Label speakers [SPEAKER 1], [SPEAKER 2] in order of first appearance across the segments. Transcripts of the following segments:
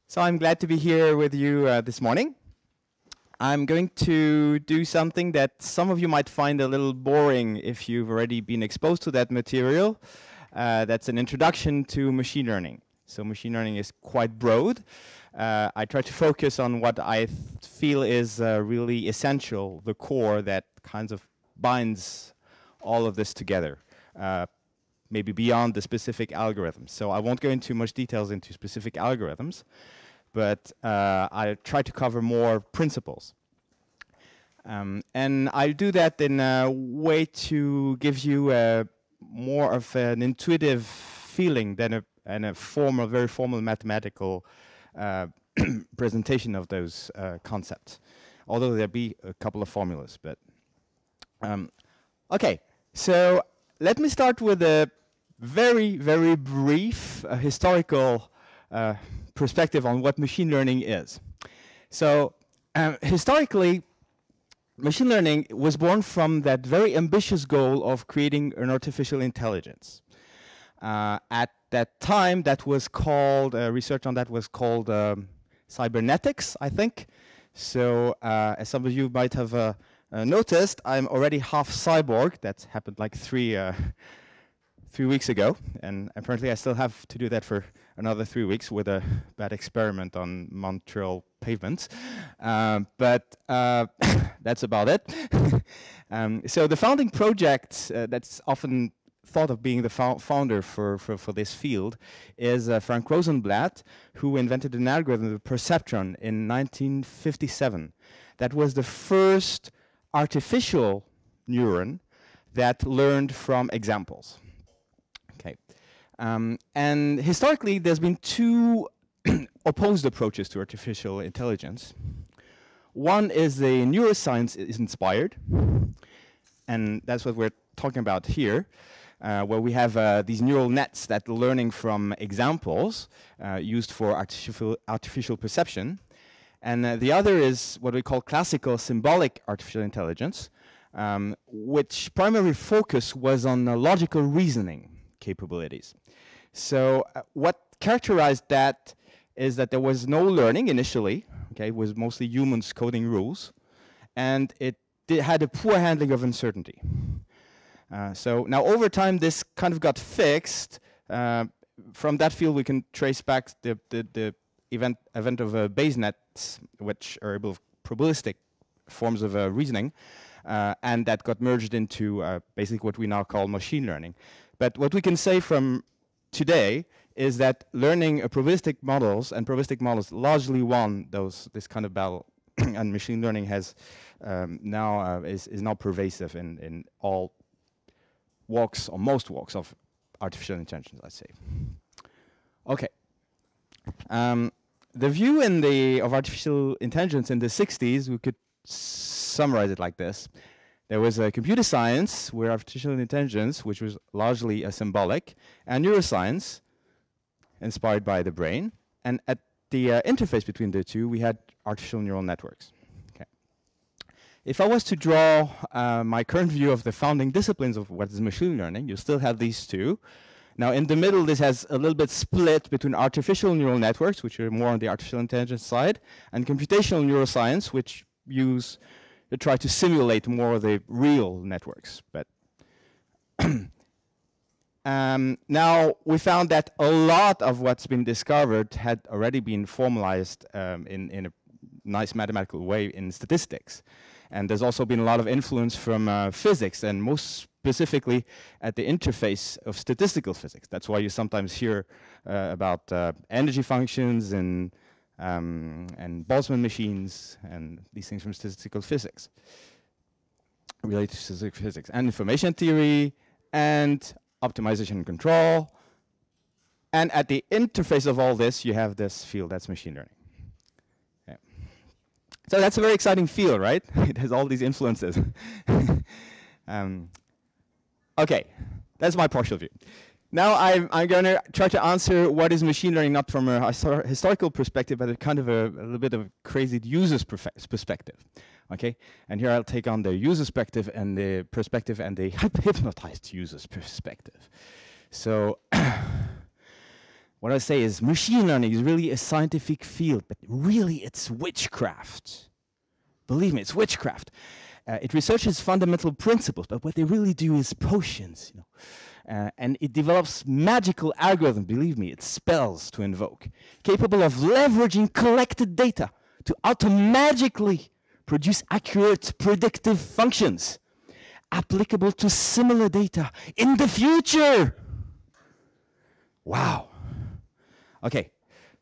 [SPEAKER 1] So I'm glad to be here with you this morning. I'm going to do something that some of you might find a little boring if you've already been exposed to that material. That's an introduction to machine learning. So machine learning is quite broad. I try to focus on what I feel is really essential, the core that kind of binds all of this together. Maybe beyond the specific algorithms. So I won't go into much details into specific algorithms, but I try to cover more principles. And I do that in a way to give you more of an intuitive feeling than a formal, very formal mathematical presentation of those concepts. Although there be a couple of formulas, but okay. So let me start with a very, very brief historical perspective on what machine learning is. So historically, machine learning was born from that very ambitious goal of creating an artificial intelligence. At that time, that was called, research on that was called cybernetics, I think. So as some of you might have noticed, I'm already half cyborg. That's happened like 3 weeks ago, and apparently I still have to do that for another 3 weeks with a bad experiment on Montreal pavements. But that's about it. So the founding project that's often thought of being the founder for this field is Frank Rosenblatt, who invented an algorithm, the perceptron, in 1957. That was the first artificial neuron that learned from examples. Okay, and historically, there's been two opposed approaches to artificial intelligence. One is the neuroscience is inspired, and that's what we're talking about here, where we have these neural nets that are learning from examples used for artificial perception. And the other is what we call classical symbolic artificial intelligence, which primary focus was on logical reasoning capabilities. So what characterized that is that there was no learning initially. Okay, it was mostly humans coding rules, and it had a poor handling of uncertainty. So now over time this kind of got fixed. From that field we can trace back the event of Bayes nets, which are probabilistic forms of reasoning, and that got merged into basically what we now call machine learning. But what we can say from today is that learning probabilistic models and probabilistic models largely won this kind of battle, and machine learning has now is now pervasive in all walks or most walks of artificial intelligence, I'd say. Okay. The view of artificial intelligence in the 60s, we could summarize it like this. There was a computer science where artificial intelligence, which was largely symbolic, and neuroscience, inspired by the brain. And at the interface between the two, we had artificial neural networks. Okay. If I was to draw my current view of the founding disciplines of what is machine learning, you still have these two. Now, in the middle, this has a little bit split between artificial neural networks, which are more on the artificial intelligence side, and computational neuroscience, which try to simulate more of the real networks. But now we found that a lot of what's been discovered had already been formalized in a nice mathematical way in statistics. And there's also been a lot of influence from physics, and most specifically at the interface of statistical physics. That's why you sometimes hear about energy functions and Boltzmann machines and these things from statistical physics, related to statistical physics, and information theory, and optimization and control. And at the interface of all this, you have this field that's machine learning. Okay. So that's a very exciting field, right? It has all these influences. Okay, that's my partial view. Now I'm going to try to answer what is machine learning, not from a historical perspective, but a kind of a little bit of crazy user's perspective. Okay, and here I'll take on the user's perspective and the hypnotized user's perspective. So what I say is machine learning is really a scientific field, but really it's witchcraft. Believe me, it's witchcraft. It researches fundamental principles, but what they really do is potions, you know. And it develops magical algorithms, believe me, it's spells to invoke, capable of leveraging collected data to automatically produce accurate predictive functions applicable to similar data in the future. Wow. Okay,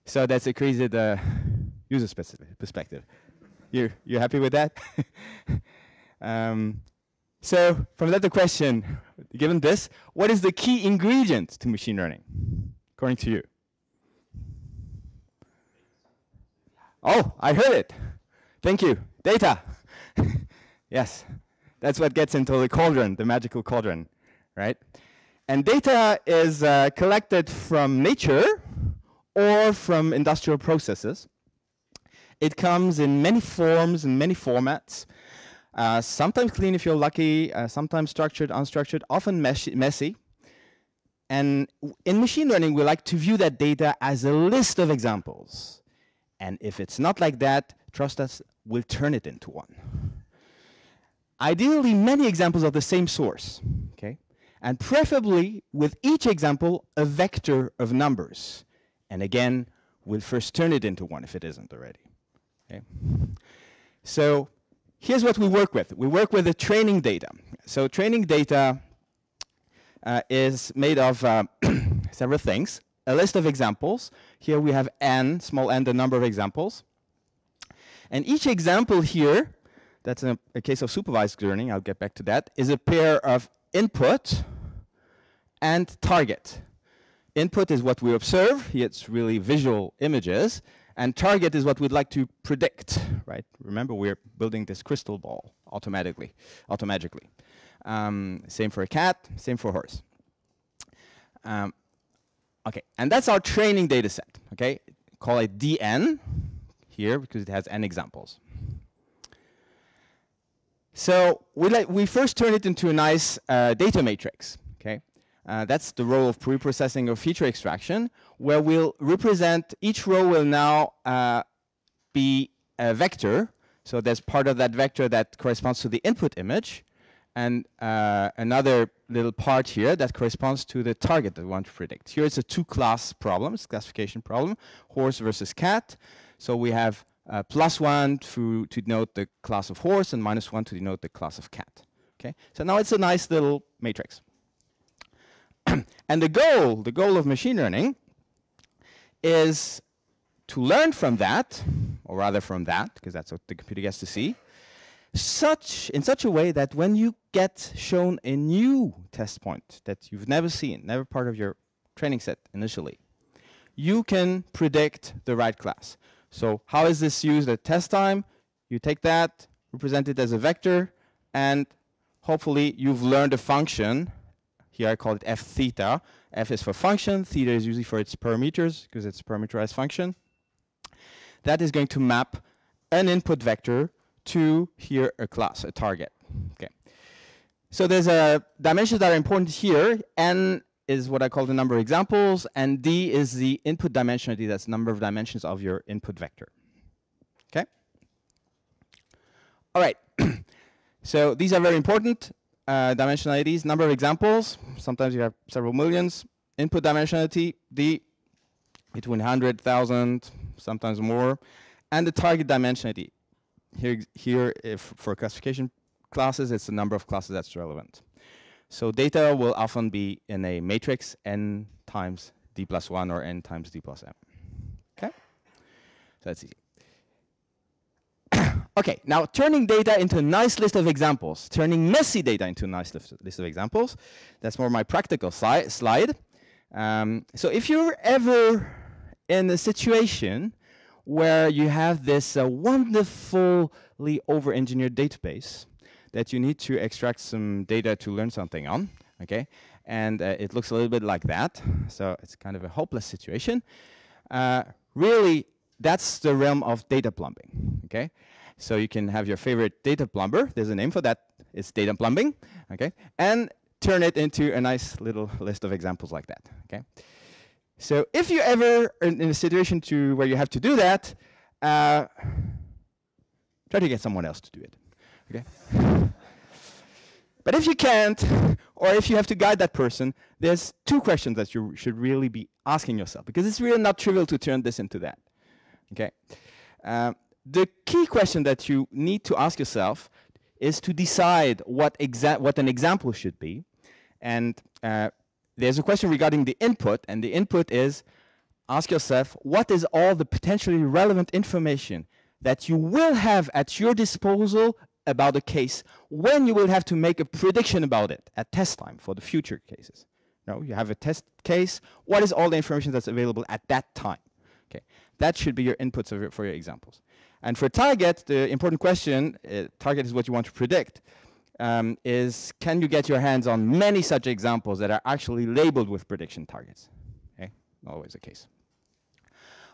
[SPEAKER 1] so that's a crazy user perspective. You're happy with that? So from that the question, given this, what is the key ingredient to machine learning, according to you? Oh, I heard it. Thank you. Data. Yes, that's what gets into the cauldron, the magical cauldron, right? And data is collected from nature or from industrial processes. It comes in many forms and many formats. Sometimes clean if you're lucky, sometimes structured, unstructured, often messy. And in machine learning, we like to view that data as a list of examples. And if it's not like that, trust us, we'll turn it into one. Ideally, many examples of the same source, okay? And preferably, with each example, a vector of numbers. And again, we'll first turn it into one if it isn't already. Okay? So here's what we work with. We work with the training data. So training data is made of several things. A list of examples. Here we have n, small n, the number of examples. And each example here, that's a case of supervised learning, I'll get back to that, is a pair of input and target. Input is what we observe. Here it's really visual images. And target is what we'd like to predict, right? Remember, we're building this crystal ball automatically. Same for a cat, same for a horse. Okay, and that's our training data set, okay? Call it dn here because it has n examples. So we first turn it into a nice data matrix, okay? That's the role of pre-processing or feature extraction, where we'll represent, each row will now be a vector. So there's part of that vector that corresponds to the input image, and another little part here that corresponds to the target that we want to predict. Here it's a two-class problem, it's a classification problem, horse versus cat. So we have +1 to denote the class of horse and -1 to denote the class of cat. Okay, so now it's a nice little matrix. And the goal of machine learning is to learn from that, or rather from that, because that's what the computer gets to see, in such a way that when you get shown a new test point that you've never seen, never part of your training set initially, you can predict the right class. So how is this used at test time? You take that, represent it as a vector, and hopefully you've learned a function. Here I call it f theta. F is for function, theta is usually for its parameters, because it's a parameterized function. That is going to map an input vector to here a class, a target. Okay. So there's dimensions that are important here. N is what I call the number of examples, and D is the input dimensionality, that's the number of dimensions of your input vector. Okay? All right. So these are very important. Dimensionalities, number of examples, sometimes you have several millions. Input dimensionality, D, between 100,000, sometimes more. And the target dimensionality. Here if for classification classes, it's the number of classes that's relevant. So data will often be in a matrix n times d+1 or n times d+m. Okay? So that's easy. Okay, now turning data into a nice list of examples, turning messy data into a nice list of examples. That's more my practical slide. So if you're ever in a situation where you have this wonderfully over-engineered database that you need to extract some data to learn something on, okay? And it looks a little bit like that. So it's kind of a hopeless situation. Really, that's the realm of data plumbing, okay? So you can have your favorite data plumber. There's a name for that. It's data plumbing, okay? And turn it into a nice little list of examples like that, okay? So if you ever in a situation where you have to do that, try to get someone else to do it. Okay. But if you can't, or if you have to guide that person, there's two questions that you should really be asking yourself, because it's really not trivial to turn this into that. Okay. The key question that you need to ask yourself is to decide what an example should be. And there's a question regarding the input, and the input is, ask yourself, what is all the potentially relevant information that you will have at your disposal about a case when you will have to make a prediction about it at test time for the future cases. No, you have a test case. What is all the information that's available at that time? Okay, that should be your inputs for your examples. And for target, the important question, target is what you want to predict, is can you get your hands on many such examples that are actually labeled with prediction targets? Okay, not always the case.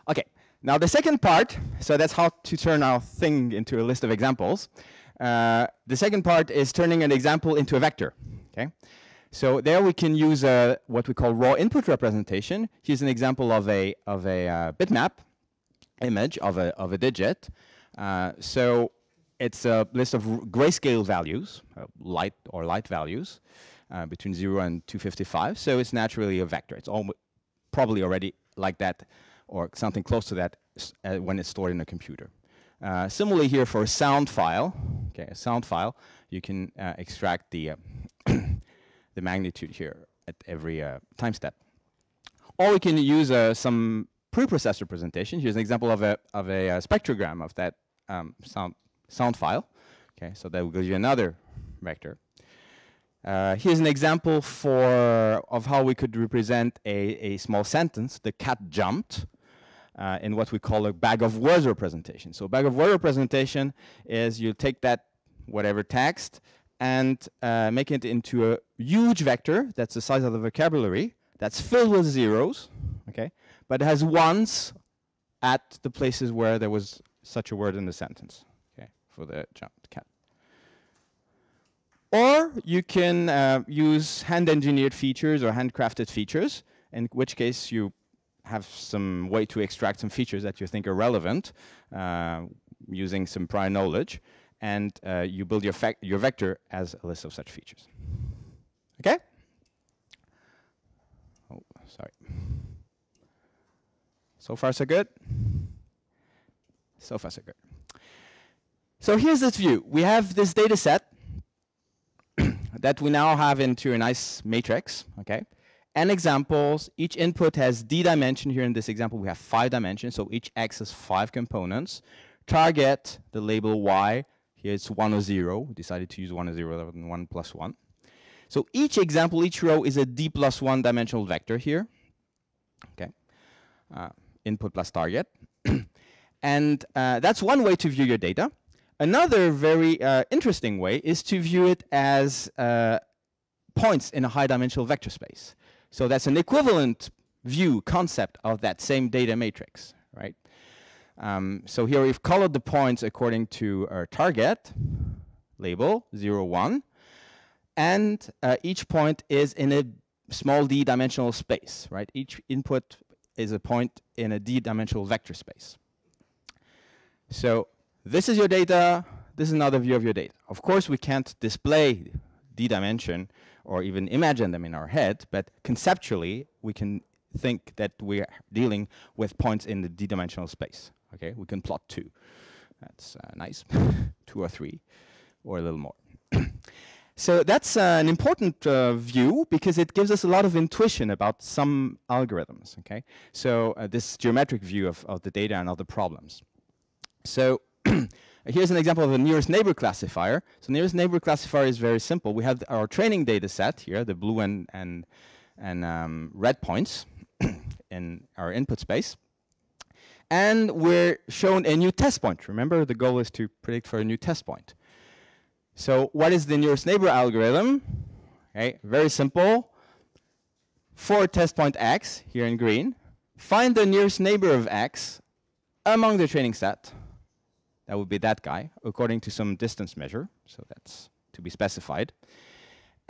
[SPEAKER 1] Okay, now the second part, so that's how to turn our thing into a list of examples. The second part is turning an example into a vector. Okay, so there we can use what we call raw input representation. Here's an example of a bitmap image of a digit. So it's a list of grayscale values, light values, between 0 and 255. So it's naturally a vector. It's probably already like that, or something close to that when it's stored in a computer. Similarly here for a sound file, okay, a sound file, you can extract the the magnitude here at every time step. Or we can use some preprocessed representation. Here's an example of a spectrogram of that sound file. Okay, so that will give you another vector. Here's an example of how we could represent a small sentence. The cat jumped. In what we call a bag of words representation. So bag of word representation is you take that whatever text and make it into a huge vector that's the size of the vocabulary, that's filled with zeros, okay, but it has ones at the places where there was such a word in the sentence, okay, for the jumped cat. Or you can use hand-engineered features or handcrafted features, in which case you have some way to extract some features that you think are relevant using some prior knowledge, and you build your vector as a list of such features. Okay? Oh, sorry. So far, so good? So far, so good. So here's this view. We have this data set that we now have into a nice matrix, okay? N examples, each input has d dimension. Here in this example we have 5 dimensions, so each x has 5 components. Target, the label y, here it's 1 or 0. We decided to use 1 or 0 rather than 1 plus 1. So each example, each row is a d plus 1 dimensional vector here. Okay, input plus target. And that's one way to view your data. Another very interesting way is to view it as points in a high dimensional vector space. So that's an equivalent view concept of that same data matrix, right? So here we've colored the points according to our target label, 0, 1. And each point is in a small d dimensional space, right? Each input is a point in a d dimensional vector space. So this is your data. This is another view of your data. Of course, we can't display d dimension or even imagine them in our head, but conceptually, we can think that we're dealing with points in the d-dimensional space. Okay, we can plot 2. That's nice. 2 or 3, or a little more. So that's an important view because it gives us a lot of intuition about some algorithms. Okay, so this geometric view of the data and of the problems. So here's an example of a nearest neighbor classifier. So nearest neighbor classifier is very simple. We have our training data set here, the blue and red points in our input space. And we're shown a new test point. Remember, the goal is to predict for a new test point. So what is the nearest neighbor algorithm? Okay, very simple. For test point x, here in green, find the nearest neighbor of x among the training set. That would be that guy, according to some distance measure. So that's to be specified.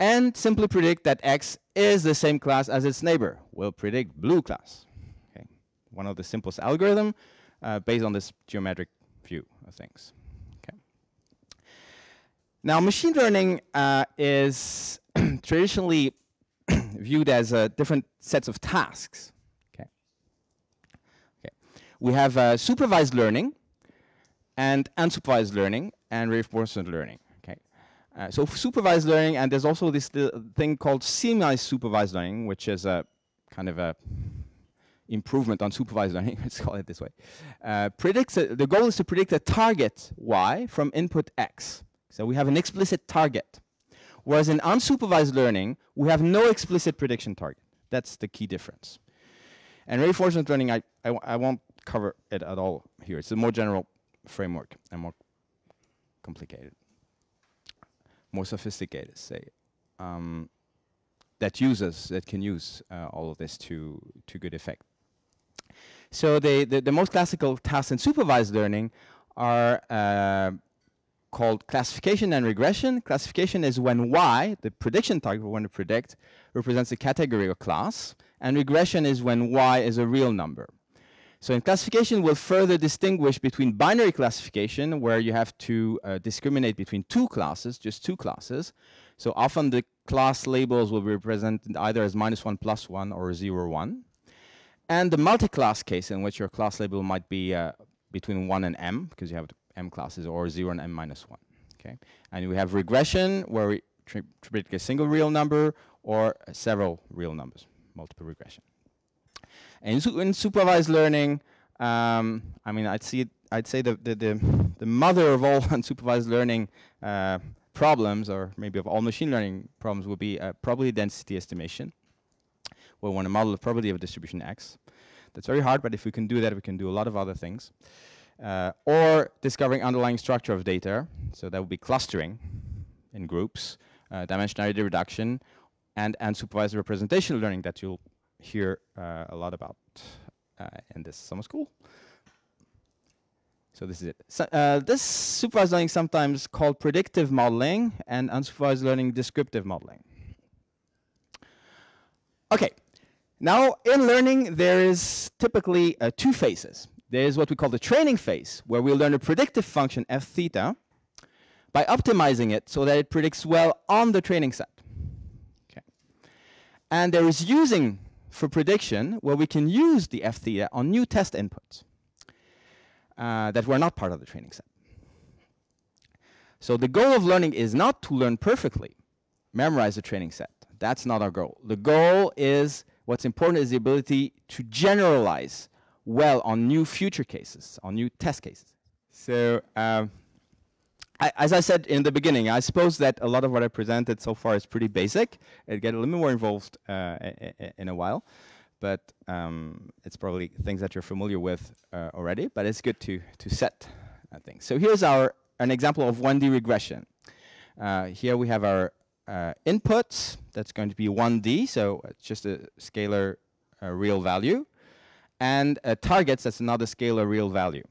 [SPEAKER 1] and simply predict that X is the same class as its neighbor. We'll predict blue class. Okay. One of the simplest algorithm based on this geometric view of things. Okay. Now, machine learning is traditionally viewed as different sets of tasks. Okay. Okay. We have supervised learning and unsupervised learning and reinforcement learning. Okay. So supervised learning, and there's also this thing called semi-supervised learning, which is a kind of a improvement on supervised learning, let's call it this way. The goal is to predict a target Y from input X. So we have an explicit target. Whereas in unsupervised learning, we have no explicit prediction target. That's the key difference. And reinforcement learning, I won't cover it at all here. It's a more general framework and more complicated, more sophisticated, say, that can use all of this to good effect. So the most classical tasks in supervised learning are called classification and regression. Classification is when Y, the prediction target we want to predict, represents a category or class, and regression is when Y is a real number. So in classification, we'll further distinguish between binary classification, where you have to discriminate between two classes, just two classes. So often the class labels will be represented either as -1, +1, or 0, 1. And the multi-class case, in which your class label might be between 1 and m, because you have m classes, or 0 and m-1. Okay, and we have regression, where we predict a single real number or several real numbers, multiple regression. And in supervised learning, I mean, I'd say the mother of all unsupervised learning problems, or maybe of all machine learning problems, would be probability density estimation, where we want to model the probability of a distribution X. That's very hard, but if we can do that, we can do a lot of other things. Or discovering underlying structure of data, so that would be clustering in groups, dimensionality reduction, and unsupervised representational learning that you'll hear a lot about in this summer school. So this is it. So, this supervised learning is sometimes called predictive modeling, and unsupervised learning descriptive modeling. Okay, now in learning there is typically two phases. There is what we call the training phase, where we learn a predictive function f theta by optimizing it so that it predicts well on the training set. Okay. And there is using for prediction, where we can use the f theta on new test inputs that were not part of the training set. So the goal of learning is not to learn perfectly, memorize the training set. That's not our goal. The goal is, what's important is the ability to generalize well on new future cases, on new test cases. So as I said in the beginning, I suppose that a lot of what I presented so far is pretty basic. It'll get a little bit more involved in a while, but it's probably things that you're familiar with already, but it's good to set things. So here's an example of 1D regression. Here we have our inputs. That's going to be 1D, so it's just a scalar real value. And targets, that's another scalar real value.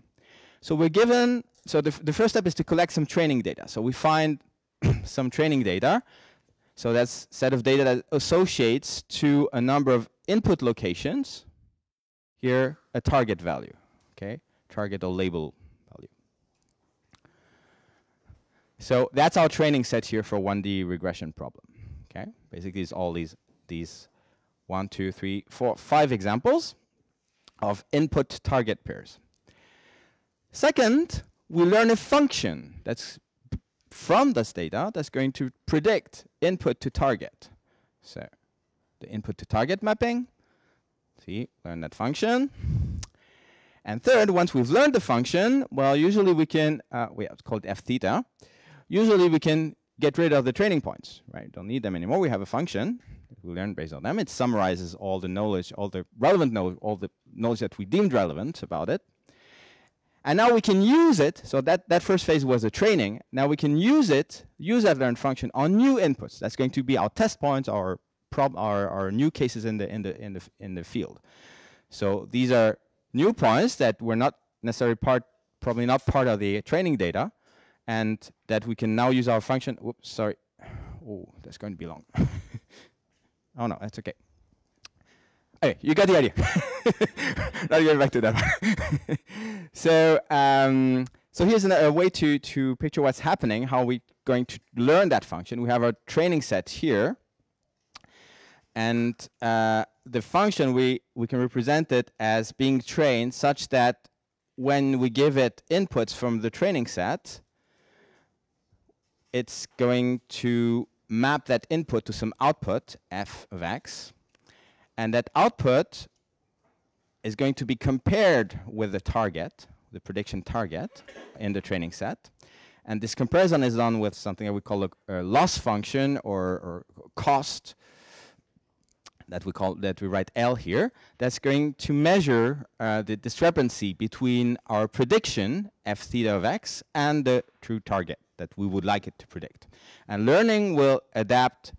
[SPEAKER 1] So we're given, so the first step is to collect some training data. So we find some training data. So that's a set of data that associates to a number of input locations. Here, a target value, okay? Target or label value. So that's our training set here for 1D regression problem, okay? Basically, it's all these 1, 2, 3, 4, 5 examples of input target pairs. Second, we learn a function that's from this data that's going to predict input to target. So the input to target mapping, learn that function. And third, once we've learned the function, well, usually we can, it's called f theta. Usually we can get rid of the training points, right? Don't need them anymore. We have a function. We learn based on them. It summarizes all the knowledge, all the relevant knowledge, all the knowledge that we deemed relevant about it. And now we can use it. So that first phase was the training. Now we can use that learned function on new inputs. That's going to be our test points, our new cases in the field. So these are new points that were not necessarily probably not part of the training data, and that we can now use our function. Whoops, sorry. Oh, that's going to be long. Oh no, that's okay. Hey, you got the idea. Not get back to that. So here's a way to picture what's happening, how we're going to learn that function. We have our training set here. And the function, we can represent it as being trained such that when we give it inputs from the training set, it's going to map that input to some output, f of x. And that output is going to be compared with the target, the prediction target in the training set. And this comparison is done with something that we call a loss function or cost that we write L here. That's going to measure the discrepancy between our prediction, f theta of x, and the true target that we would like it to predict. And learning will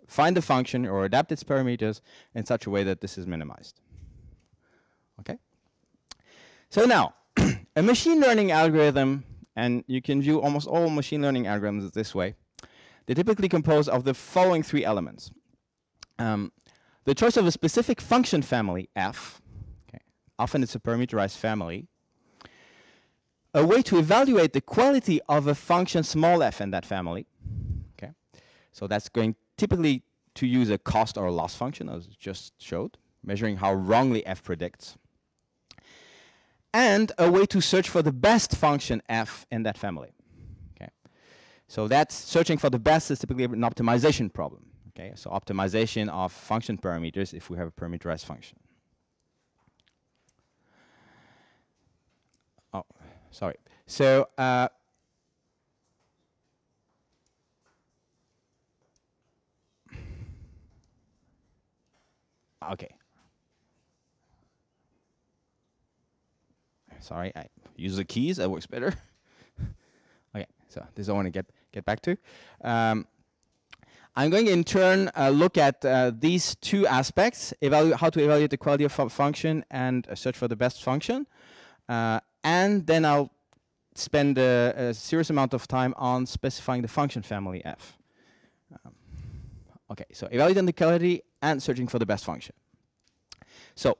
[SPEAKER 1] find the function or adapt its parameters in such a way that this is minimized. Okay? So now, a machine learning algorithm, and you can view almost all machine learning algorithms this way, they typically compose of the following three elements. The choice of a specific function family, f, okay, often it's a parameterized family, a way to evaluate the quality of a function small f in that family, okay, so that's going typically to use a cost or a loss function, as just showed, measuring how wrongly f predicts, and a way to search for the best function f in that family. Okay, so that's searching for the best is typically an optimization problem. Okay, so optimization of function parameters if we have a parameterized function. Oh, sorry. So okay. Sorry, I use the keys. That works better. Okay, so this I want to get back to. I'm going in turn look at these two aspects, how to evaluate the quality of a function and search for the best function. And then I'll spend a serious amount of time on specifying the function family f. Okay, so evaluating the quality and searching for the best function. So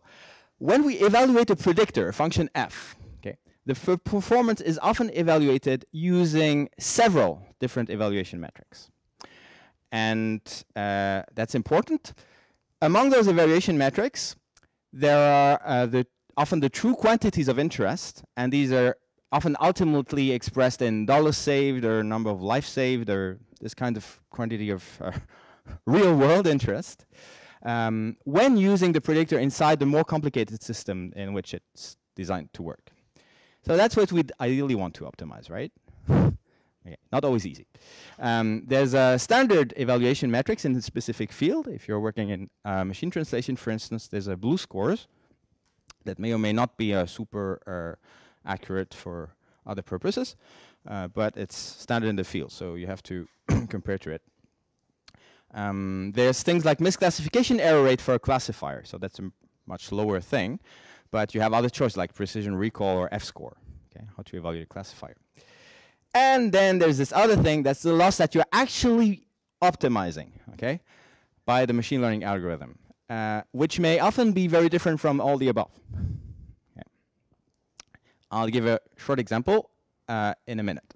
[SPEAKER 1] when we evaluate a predictor, a function f, okay, the performance is often evaluated using several different evaluation metrics. And that's important. Among those evaluation metrics, there are often the true quantities of interest, and these are often ultimately expressed in dollars saved or number of lives saved or this kind of quantity of real-world interest when using the predictor inside the more complicated system in which it's designed to work. So that's what we'd ideally want to optimize, right? Okay, not always easy. There's a standard evaluation metrics in the specific field. If you're working in machine translation, for instance, there's a blue scores that may or may not be super accurate for other purposes, but it's standard in the field, so you have to compare to it. There's things like misclassification error rate for a classifier, so that's a much lower thing, but you have other choices like precision recall or f-score, okay, how to evaluate a classifier. And then there's this other thing, that's the loss that you're actually optimizing, okay, by the machine learning algorithm, which may often be very different from all the above. Okay. I'll give a short example in a minute.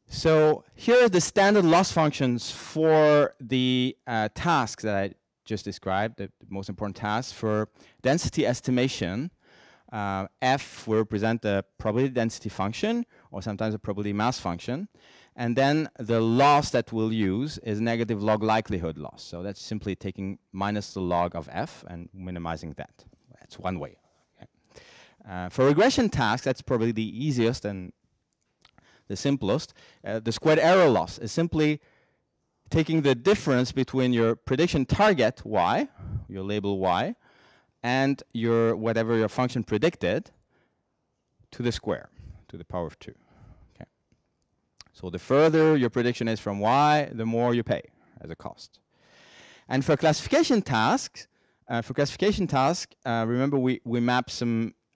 [SPEAKER 1] So here are the standard loss functions for the tasks that I just described, the most important tasks for density estimation. F will represent the probability density function, or sometimes a probability mass function. And then the loss that we'll use is negative log likelihood loss. So that's simply taking minus the log of f and minimizing that. That's one way. Okay. For regression tasks, that's probably the easiest and the simplest. The squared error loss is simply taking the difference between your prediction target, y, your label y, and your whatever your function predicted to the square, to the power of 2. Okay. So the further your prediction is from y, the more you pay as a cost. And for classification tasks, remember we map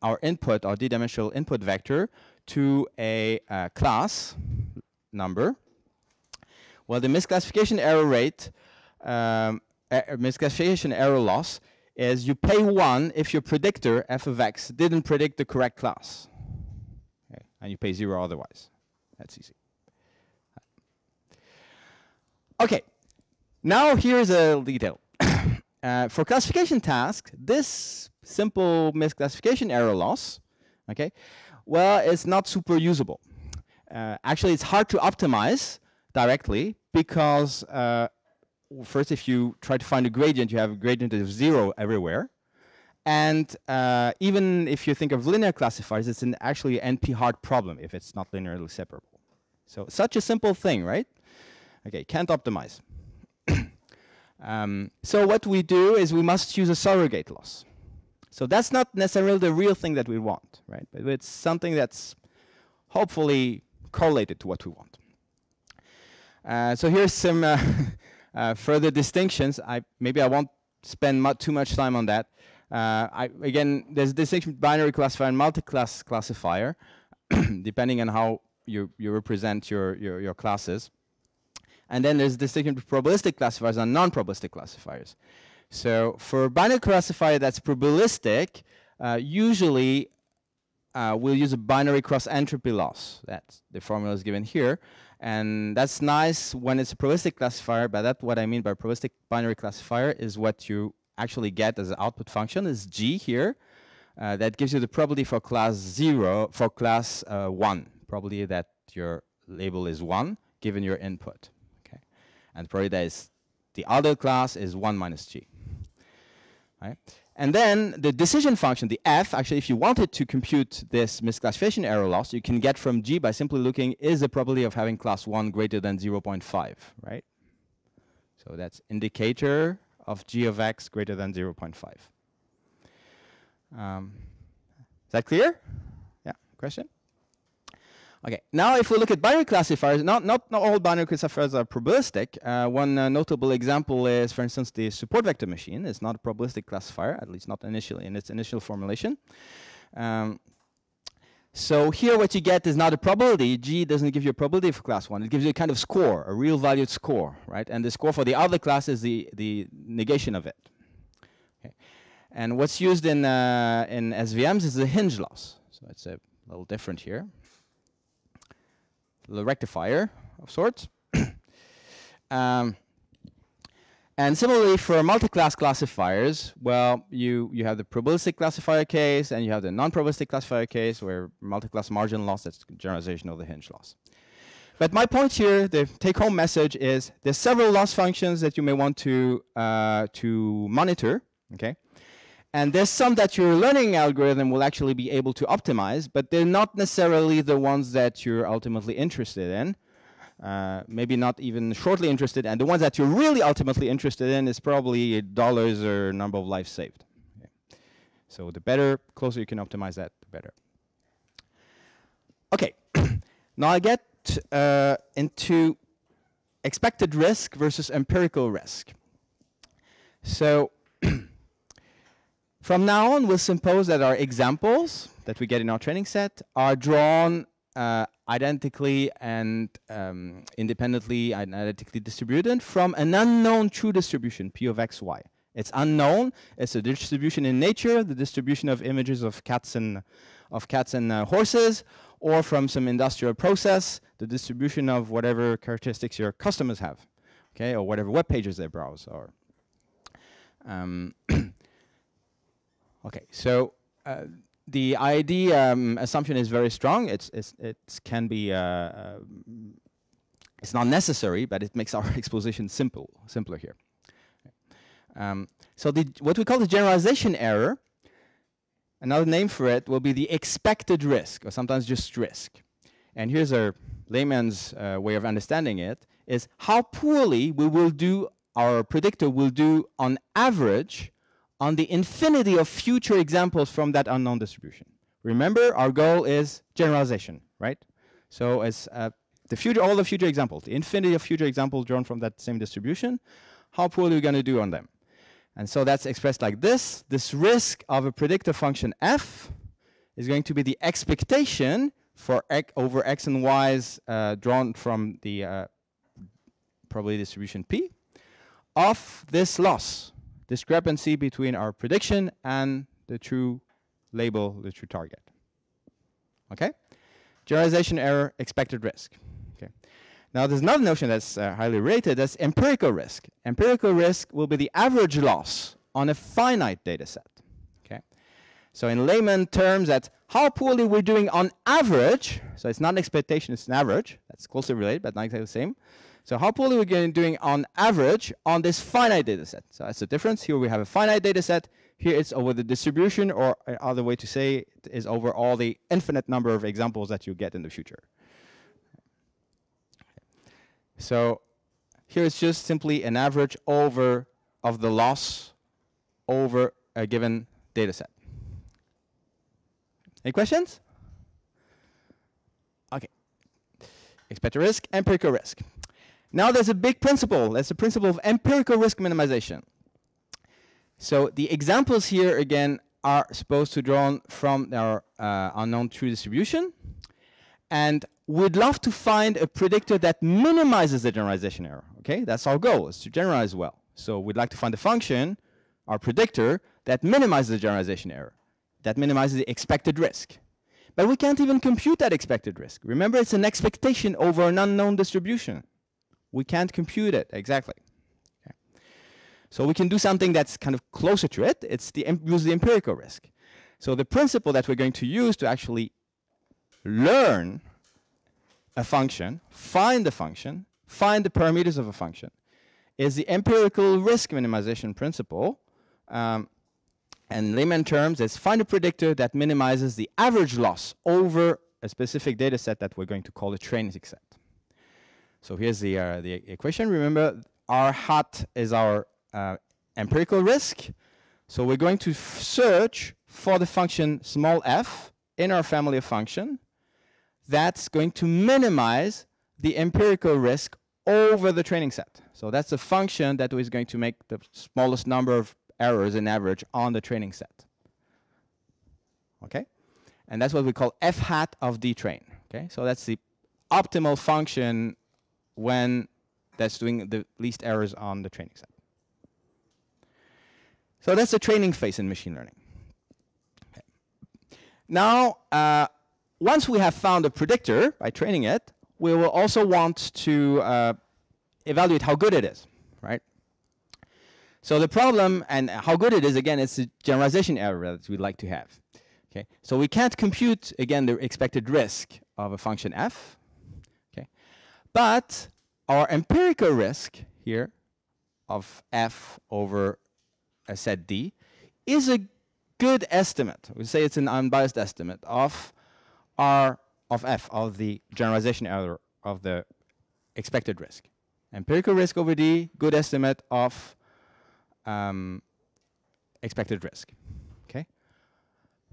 [SPEAKER 1] our input, our d-dimensional input vector to a class number. Well, the misclassification error rate, misclassification error loss, is you pay 1 if your predictor, f of x, didn't predict the correct class. Okay. And you pay 0 otherwise. That's easy. Okay, now here's a detail. For classification tasks, this simple misclassification error loss, okay, well, it's not super usable. Actually, it's hard to optimize directly because first, if you try to find a gradient, you have a gradient of 0 everywhere. And even if you think of linear classifiers, it's actually an NP-hard problem if it's not linearly separable. So such a simple thing, right? Okay, can't optimize. So what we do is we must use a surrogate loss. So that's not necessarily the real thing that we want, right? But it's something that's hopefully correlated to what we want. So here's some further distinctions. Maybe I won't spend too much time on that. Again, there's a distinction between binary classifier and multi-class classifier, depending on how you represent your classes. And then there's a distinction between probabilistic classifiers and non-probabilistic classifiers. So for a binary classifier that's probabilistic, usually we'll use a binary cross-entropy loss. That's the formula is given here. And that's nice when it's a probabilistic classifier, but that's what I mean by probabilistic binary classifier is what you actually get as an output function is G here. That gives you the probability for class 0, for class 1. Probability that your label is 1, given your input. Okay, and probably that is the other class is 1 minus G. Right? And then the decision function, the f, actually if you wanted to compute this misclassification error loss, you can get from G by simply looking, is the probability of having class 1 greater than 0.5, right? So that's indicator of G of x greater than 0.5. Is that clear? Yeah, question? Okay, now if we look at binary classifiers, not all binary classifiers are probabilistic. One notable example is, for instance, the support vector machine. It's not a probabilistic classifier, at least not initially in its initial formulation. So here what you get is not a probability. G doesn't give you a probability for class 1. It gives you a kind of score, a real valued score, right? And the score for the other class is the negation of it. Okay. And what's used in SVMs is the hinge loss. So it's a little different here. The rectifier of sorts. And similarly for multi-class classifiers, well, you have the probabilistic classifier case and you have the non-probabilistic classifier case where multi-class margin loss, that's generalization of the hinge loss. But my point here, the take-home message is there's several loss functions that you may want to monitor, okay? And there's some that your learning algorithm will actually be able to optimize, but they're not necessarily the ones that you're ultimately interested in. Maybe not even shortly interested, and the ones that you're really ultimately interested in is probably dollars or number of lives saved. Okay. So the better, closer you can optimize that, the better. Okay, now I get into expected risk versus empirical risk. So from now on, we'll suppose that our examples that we get in our training set are drawn identically and independently and identically distributed from an unknown true distribution, P of x, y. It's unknown. It's a distribution in nature, the distribution of images of cats and horses, or from some industrial process, the distribution of whatever characteristics your customers have, okay, or whatever web pages they browse. Or okay, so the ID assumption is very strong. It can be it's not necessary, but it makes our exposition simpler here. So what we call the generalization error, another name for it will be the expected risk, or sometimes just risk. And here's a layman's way of understanding it: is how poorly we will do, our predictor will do on average on the infinity of future examples from that unknown distribution. Remember, our goal is generalization, right? So as all the future examples, the infinity of future examples drawn from that same distribution, how poorly are we going to do on them? And so that's expressed like this. This risk of a predictor function f is going to be the expectation for over x and y's drawn from the probability distribution P, of this loss, discrepancy between our prediction and the true label, the true target. Okay? Generalization error, expected risk. Okay. Now there's another notion that's highly rated, that's empirical risk. Empirical risk will be the average loss on a finite data set. Okay. So in layman terms, that's how poorly we're doing on average. So it's not an expectation, it's an average. That's closely related, but not exactly the same. So how poorly we're doing on average on this finite data set. So that's the difference. Here we have a finite data set. Here it's over the distribution, or another way to say it is over all the infinite number of examples that you get in the future. So here it's just simply an average over of the loss over a given data set. Any questions? Okay. Expected risk, empirical risk. Now there's a big principle. That's the principle of empirical risk minimization. So the examples here, again, are supposed to draw from our unknown true distribution. And we'd love to find a predictor that minimizes the generalization error. Okay, that's our goal, is to generalize well. So we'd like to find a function, our predictor, that minimizes the generalization error, that minimizes the expected risk. But we can't even compute that expected risk. Remember, it's an expectation over an unknown distribution. We can't compute it exactly. Okay. So we can do something that's kind of closer to it. It's use the empirical risk. So the principle that we're going to use to actually learn a function, find the parameters of a function, is the empirical risk minimization principle. And layman terms, is find a predictor that minimizes the average loss over a specific data set that we're going to call the training set. So here's the equation. Remember, R hat is our empirical risk. So we're going to search for the function small f in our family of function that's going to minimize the empirical risk over the training set. So that's the function that is going to make the smallest number of errors in average on the training set. Okay? And that's what we call f hat of d train. Okay? So that's the optimal function when that's doing the least errors on the training set. So that's the training phase in machine learning. Okay. Now, once we have found a predictor by training it, we will also want to evaluate how good it is, right? So the problem and how good it is, again, it's the generalization error that we'd like to have. Okay, so we can't compute, again, the expected risk of a function f. Okay, but our empirical risk here of f over a set d is a good estimate. We say it's an unbiased estimate of f, of the generalization error of the expected risk. Empirical risk over d, good estimate of expected risk. Okay,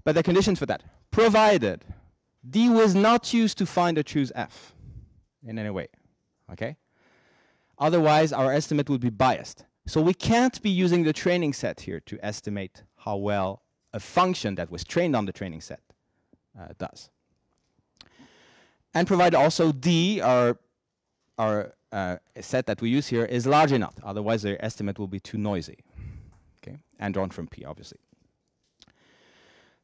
[SPEAKER 1] but the conditions for that, provided d was not used to find or choose f in any way. Okay, otherwise our estimate would be biased. So we can't be using the training set here to estimate how well a function that was trained on the training set does. And provide also d, our set that we use here, is large enough. Otherwise, the estimate will be too noisy. Okay, and drawn from P, obviously.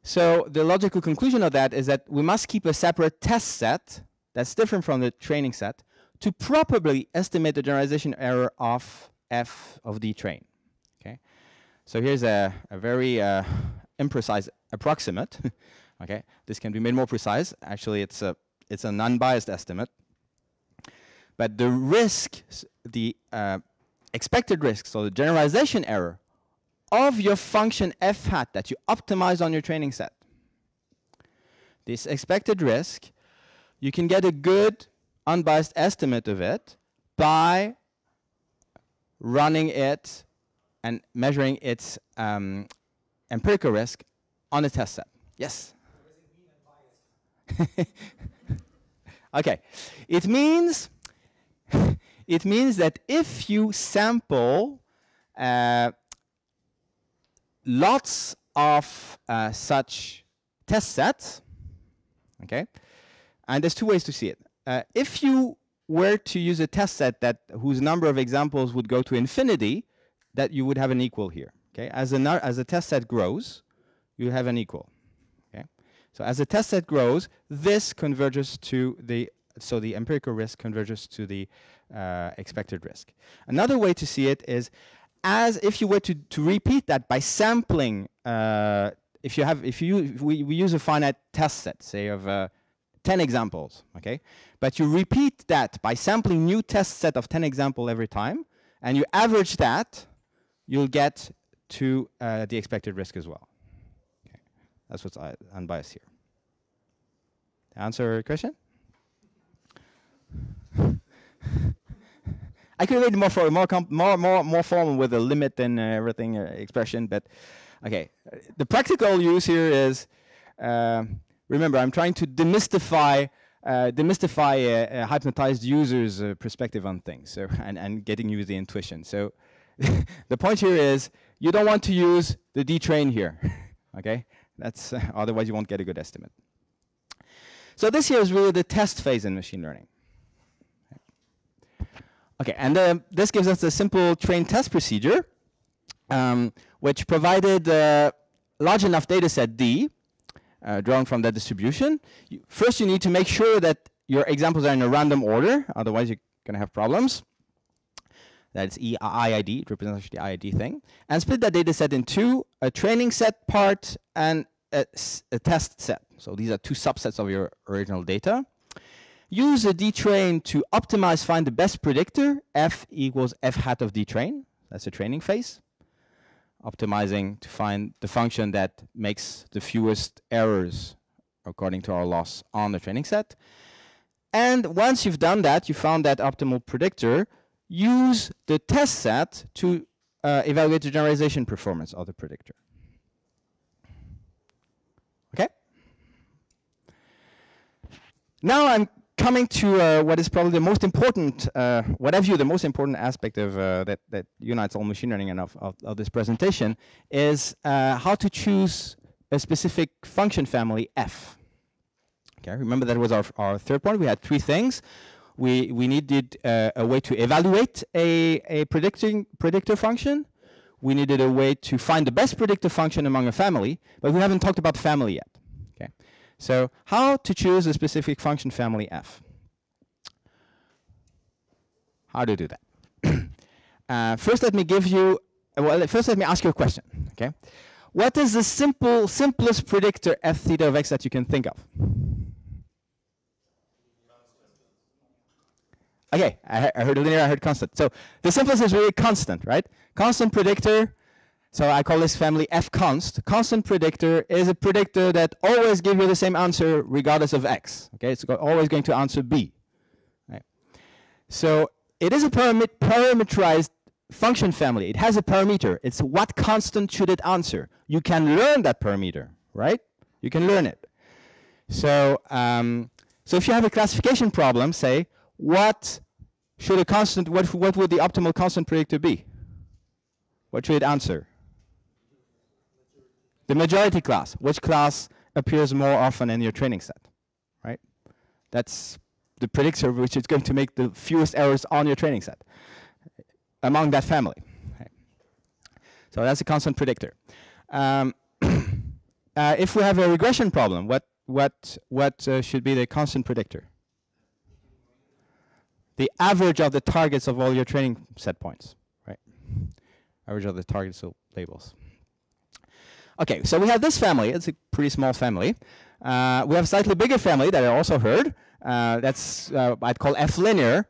[SPEAKER 1] So the logical conclusion of that is that we must keep a separate test set that's different from the training set to properly estimate the generalization error of f of d train. Okay, so here's a very imprecise approximate. Okay, this can be made more precise. Actually, it's an unbiased estimate. But the risk, the expected risk, so the generalization error of your function f hat that you optimize on your training set, this expected risk, you can get a good unbiased estimate of it by running it and measuring its empirical risk on a test set. Yes? What does it mean unbiased? Okay, it means that if you sample lots of such test sets, okay, and there's two ways to see it. If you were to use a test set that whose number of examples would go to infinity, that you would have an equal here. Okay, as the test set grows, you have an equal. Okay, so as the test set grows, this converges to the empirical risk converges to the expected risk. Another way to see it is as if you were to repeat that by sampling. We use a finite test set, say of 10 examples, okay? But you repeat that by sampling new test set of 10 examples every time, and you average that, you'll get to the expected risk as well. Okay. That's what's unbiased here. Answer your question? I could have made it more formal with a limit and everything expression, but okay. The practical use here is, remember, I'm trying to demystify a hypnotized user's perspective on things, so and getting you the intuition. So the point here is you don't want to use the D-train here, okay? That's otherwise you won't get a good estimate. So this here is really the test phase in machine learning. Okay, and this gives us a simple train test procedure, which provided a large enough data set D, drawn from that distribution. First, you need to make sure that your examples are in a random order, otherwise you're going to have problems. That's IID, it represents the IID thing. And split that data set in two, a training set part and a test set. So these are two subsets of your original data. Use a D-train to optimize, find the best predictor. F equals F hat of D-train. That's the training phase. Optimizing to find the function that makes the fewest errors according to our loss on the training set. And once you've done that, you found that optimal predictor, use the test set to evaluate the generalization performance of the predictor. Okay? Now I'm coming to what is probably the most important, what I view the most important aspect of that unites all machine learning and of this presentation is how to choose a specific function family F. Okay, remember that was our third point. We had three things. We needed a way to evaluate a predictor function. We needed a way to find the best predictor function among a family, but we haven't talked about family yet. Okay, so how to choose a specific function family F? How to do that? First, let me give you. First, let me ask you a question. Okay, what is the simplest predictor f theta of x that you can think of? Okay, I heard linear, I heard constant. So the simplest is really constant, right? Constant predictor. So I call this family f const. Constant predictor is a predictor that always gives you the same answer regardless of x. Okay, it's always going to answer b. Right? So it is a parameterized function family. It has a parameter. It's what constant should it answer. You can learn that parameter, right? You can learn it. So, so if you have a classification problem, say, what should a constant? What would the optimal constant predictor be? What should it answer? The majority class. Which class appears more often in your training set, right? That's the predictor which is going to make the fewest errors on your training set among that family. Okay. So that's a constant predictor. If we have a regression problem, what should be the constant predictor? The average of the targets of all your training set points, right? Average of the targets of labels. Okay, so we have this family. It's a pretty small family. We have a slightly bigger family that I also heard. That's I'd call F linear.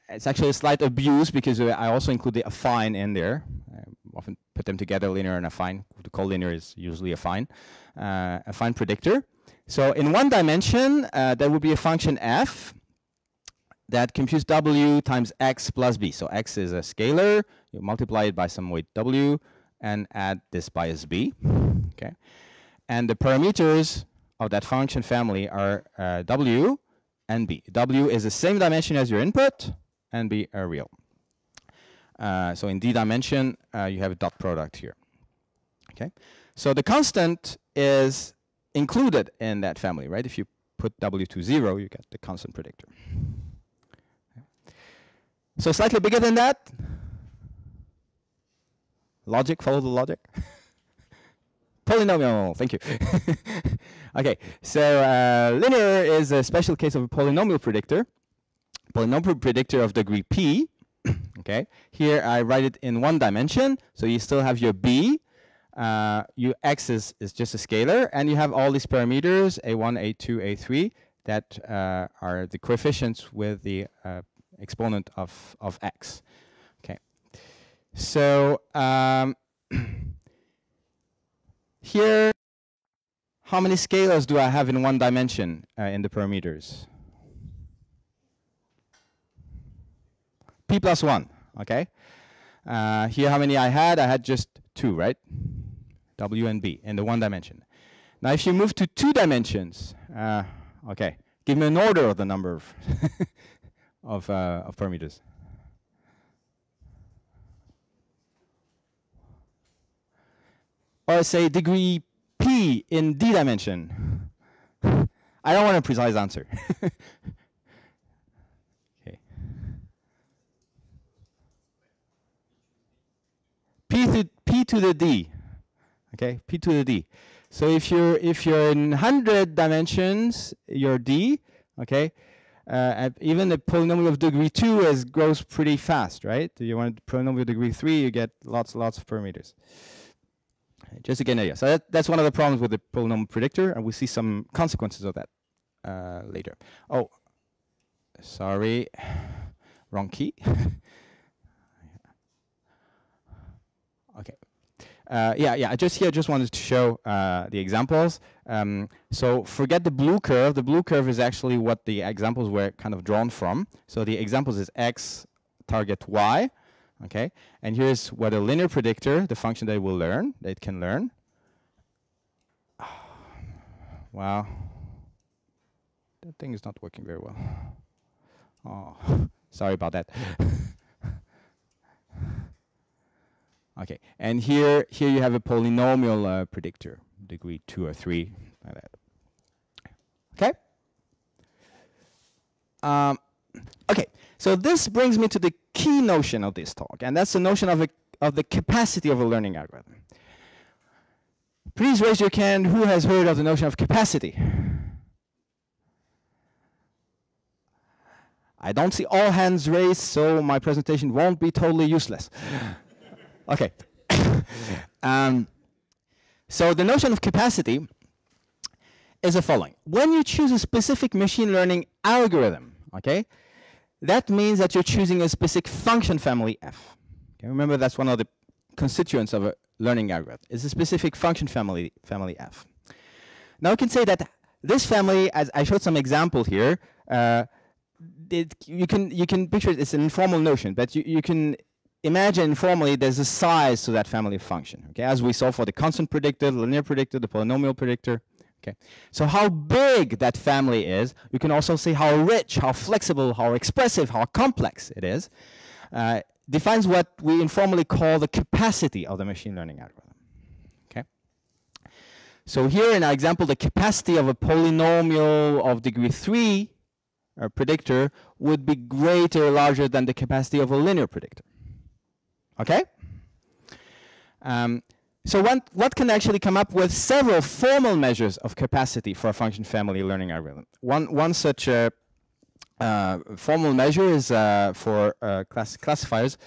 [SPEAKER 1] It's actually a slight abuse because I also include the affine in there. I often put them together, linear and affine. To call linear is usually affine. Affine predictor. So in one dimension, there would be a function f that computes w times x plus b. So x is a scalar. You multiply it by some weight w and add this bias b. Okay, and the parameters of that function family are w and b. W is the same dimension as your input, and b are real. So in d dimension, you have a dot product here. Okay, so the constant is included in that family, right? If you put w to 0, you get the constant predictor. So slightly bigger than that? Logic, follow the logic. Polynomial, thank you. Okay, so linear is a special case of a polynomial predictor. Polynomial predictor of degree p. Okay, here I write it in one dimension, so you still have your b. Your x is just a scalar, and you have all these parameters, a1, a2, a3, that are the coefficients with the exponent of x. Okay, so here, how many scalars do I have in one dimension in the parameters? P plus 1, okay? Here, how many I had? I had just 2, right? W and B in the one dimension. Now, if you move to 2 dimensions, okay, give me an order of the number of parameters. Or say degree P in D dimension. I don't want a precise answer. Okay. P to the D. Okay, P to the D. So if you're in 100 dimensions, your D, okay, even the polynomial of degree 2 grows pretty fast, right? You want polynomial of degree 3, you get lots of parameters. Just to get an idea. So that's one of the problems with the polynomial predictor, and we see some consequences of that later. Oh, sorry, wrong key. Okay. I just wanted to show the examples. So forget the blue curve. The blue curve is actually what the examples were kind of drawn from. So the examples is x, target y. Okay, and here's what a linear predictor, the function that it can learn. Wow, that thing is not working very well. Oh, sorry about that. Okay, and here you have a polynomial predictor, degree 2 or 3, like that. Okay. Okay, so this brings me to the key notion of this talk, and that's the notion of the capacity of a learning algorithm. Please raise your hand who has heard of the notion of capacity. I don't see all hands raised, so my presentation won't be totally useless. Okay. So the notion of capacity is the following. When you choose a specific machine learning algorithm, okay, that means that you're choosing a specific function family f. Okay, remember, that's one of the constituents of a learning algorithm. It's a specific function family f. Now, you can say that this family, as I showed some example here, you can picture it's an informal notion, but you can imagine informally there's a size to that family of function. Okay, as we saw for the constant predictor, the linear predictor, the polynomial predictor. Okay, so how big that family is, you can also see how rich, how flexible, how expressive, how complex it is, defines what we informally call the capacity of the machine learning algorithm. Okay, so here in our example, the capacity of a polynomial of degree 3 predictor would be greater, larger than the capacity of a linear predictor. Okay. So what can actually come up with several formal measures of capacity for a function family learning algorithm. One such formal measure is for classifiers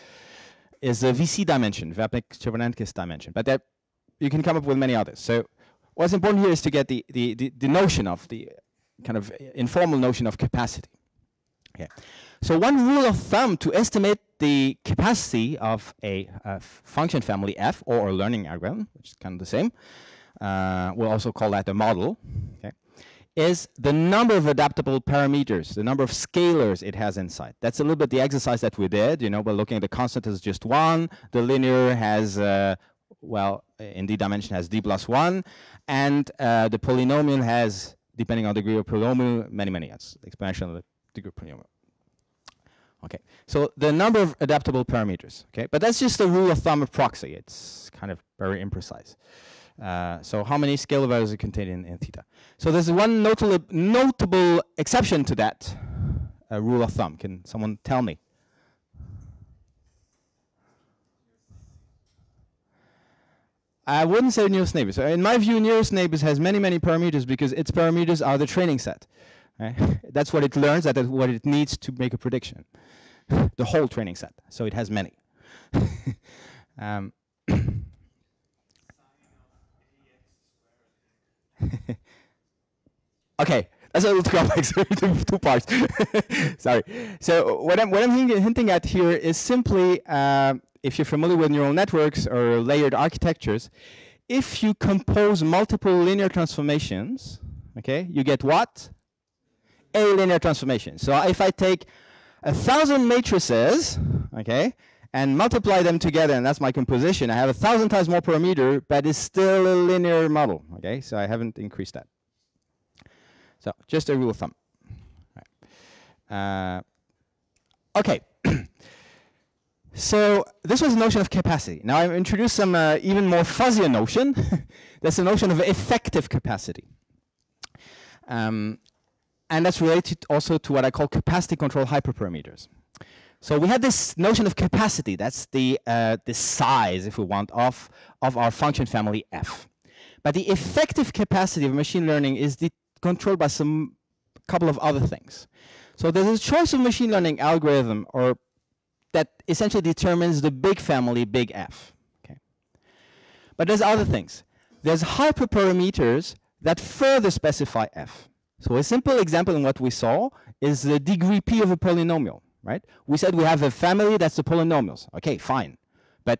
[SPEAKER 1] is the VC dimension, Vapnik-Chervonenkis dimension, but that you can come up with many others. So what's important here is to get the notion of the kind of informal notion of capacity. Okay. So one rule of thumb to estimate the capacity of a function family f, or a learning algorithm, which is kind of the same, we'll also call that a model, okay, is the number of adaptable parameters, the number of scalars it has inside. That's a little bit the exercise that we did. You know, we're looking at the constant as just 1, the linear has, well, in d dimension has d plus 1, and the polynomial has, depending on the degree of polynomial, many, that's the exponential of the degree of polynomial. Okay, so the number of adaptable parameters, okay, but that's just a rule of thumb of proxy. It's kind of very imprecise. So how many scalar values are contained in theta? So there's one notable exception to that rule of thumb. Can someone tell me? I wouldn't say nearest neighbors. So in my view, nearest neighbors has many, many parameters because its parameters are the training set. Right? That's what it learns, that is what it needs to make a prediction. The whole training set. So it has many. Okay, that's a little too complex. Two parts. Sorry. So what I'm hinting at here is simply, if you're familiar with neural networks or layered architectures, if you compose multiple linear transformations, okay, you get what? A linear transformation. So if I take 1,000 matrices, okay, and multiply them together, and that's my composition, I have 1,000 times more parameter, but it's still a linear model, okay? So I haven't increased that. So just a rule of thumb. Right. Okay. So this was the notion of capacity. Now I've introduced some even more fuzzier notion. That's the notion of effective capacity. And that's related also to what I call capacity control hyperparameters. So we had this notion of capacity. That's the size, if we want, of our function family f. But the effective capacity of machine learning is controlled by some couple of other things. So there's a choice of machine learning algorithm or that essentially determines the big family, big F. Okay. But there's other things. There's hyperparameters that further specify F. So a simple example in what we saw is the degree P of a polynomial, right? We said we have a family that's the polynomials. Okay, fine. But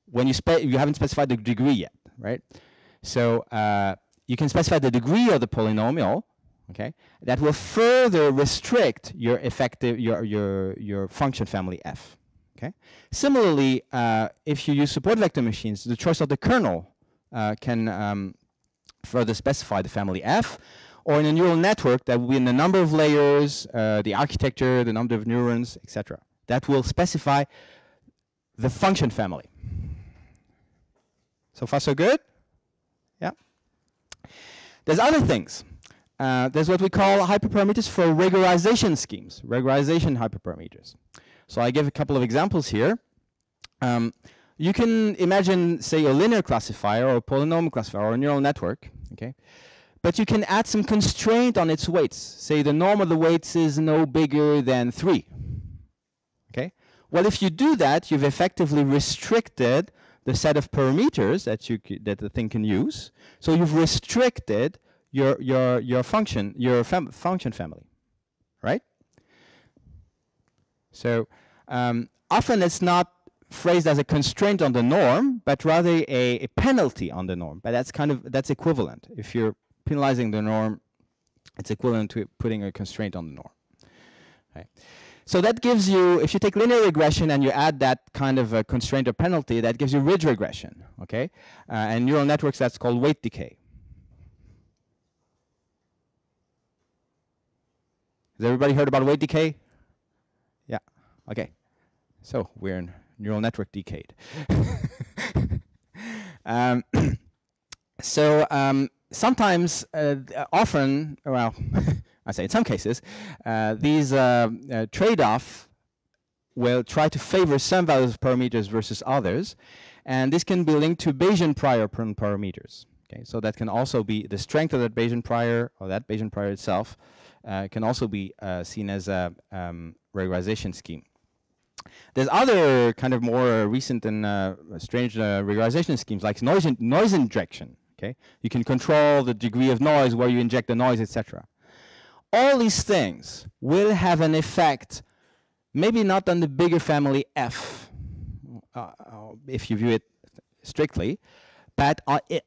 [SPEAKER 1] when you haven't specified the degree yet, right? So you can specify the degree of the polynomial, okay? That will further restrict your effective your function family f. Okay. Similarly, if you use support vector machines, the choice of the kernel can further specify the family f. Or in a neural network, that will be in the number of layers, the architecture, the number of neurons, etc. That will specify the function family. So far, so good? Yeah. There's other things. There's what we call hyperparameters for regularization schemes, regularization hyperparameters. So I give a couple of examples here. You can imagine, say, a linear classifier or a polynomial classifier or a neural network, okay? But you can add some constraint on its weights. Say the norm of the weights is no bigger than 3. Okay? Well, if you do that, you've effectively restricted the set of parameters that the thing can use. So you've restricted your function family, right? So often it's not phrased as a constraint on the norm, but rather a penalty on the norm. But that's equivalent. If you're penalizing the norm, it's equivalent to putting a constraint on the norm. Right. So that gives you, if you take linear regression and you add that kind of a constraint or penalty, that gives you ridge regression. Okay, and neural networks, that's called weight decay. Has everybody heard about weight decay? Yeah. Okay. So we're in neural network decade. Sometimes, often, well, I say in some cases, these trade-off will try to favor some values of parameters versus others, and this can be linked to Bayesian prior parameters. Okay, so that can also be the strength of that Bayesian prior, or that Bayesian prior itself, can also be seen as a regularization scheme. There's other kind of more recent and strange regularization schemes like noise injection. Okay, you can control the degree of noise where you inject the noise, etc. All these things will have an effect, maybe not on the bigger family F, if you view it strictly, but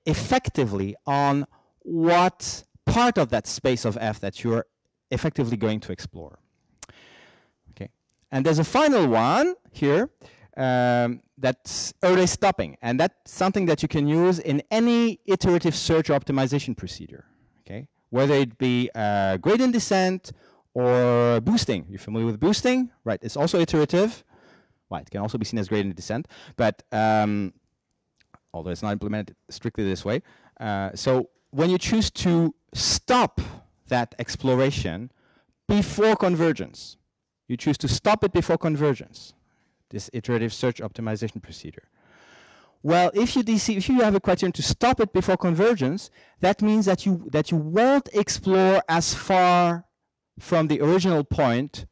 [SPEAKER 1] effectively on what part of that space of F that you're effectively going to explore. Okay, and there's a final one here. That's early stopping, and that's something that you can use in any iterative search or optimization procedure. Okay, whether it be gradient descent or boosting. You're familiar with boosting, right? It's also iterative. Well, it can also be seen as gradient descent, but although it's not implemented strictly this way. So when you choose to stop that exploration before convergence, you choose to stop it before convergence. This iterative search optimization procedure. Well, if you have a criterion to stop it before convergence, that means that you won't explore as far from the original point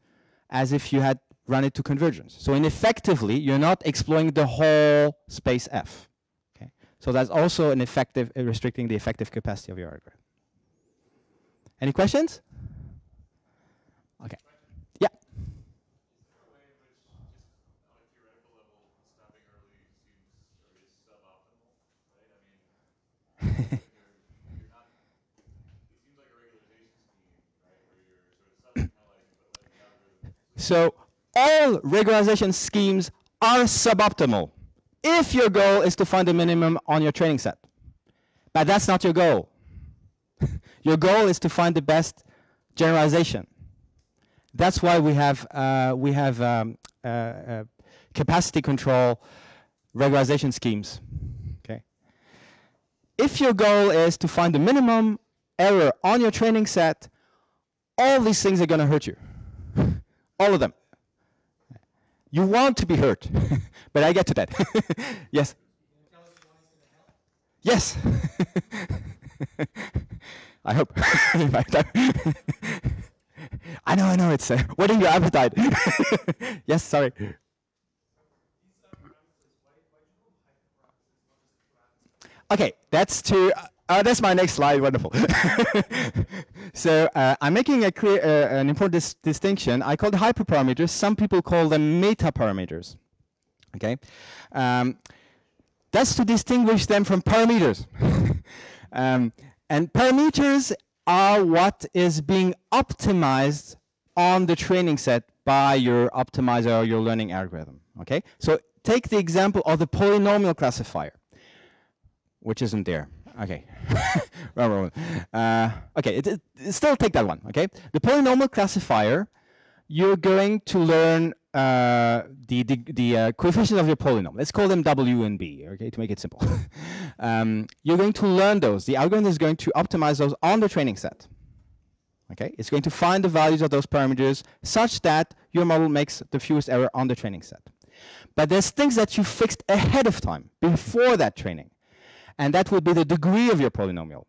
[SPEAKER 1] as if you had run it to convergence. So effectively, you're not exploring the whole space F. Okay? So that's also an effective restricting the effective capacity of your algorithm. Any questions? Okay. Yeah. So all regularization schemes are suboptimal if your goal is to find a minimum on your training set. But that's not your goal. Your goal is to find the best generalization. That's why we have capacity control regularization schemes. Okay. If your goal is to find the minimum error on your training set, all these things are going to hurt you. All of them. You want to be hurt, but I get to that. Yes. Yes. I hope. I know. It's whetting your appetite. Yes. Sorry. Okay, that's that's my next slide. Wonderful. So I'm making a clear, an important distinction. I call the hyperparameters. Some people call them metaparameters. Okay, that's to distinguish them from parameters. And parameters are what is being optimized on the training set by your optimizer or your learning algorithm. Okay, so take the example of the polynomial classifier, which isn't there. Okay. Okay, still take that one. Okay, the polynomial classifier, you're going to learn the coefficients of your polynomial. Let's call them W and B. Okay, to make it simple. You're going to learn those. The algorithm is going to optimize those on the training set. Okay, it's going to find the values of those parameters such that your model makes the fewest error on the training set. But there's things that you fixed ahead of time before that training. And that would be the degree of your polynomial.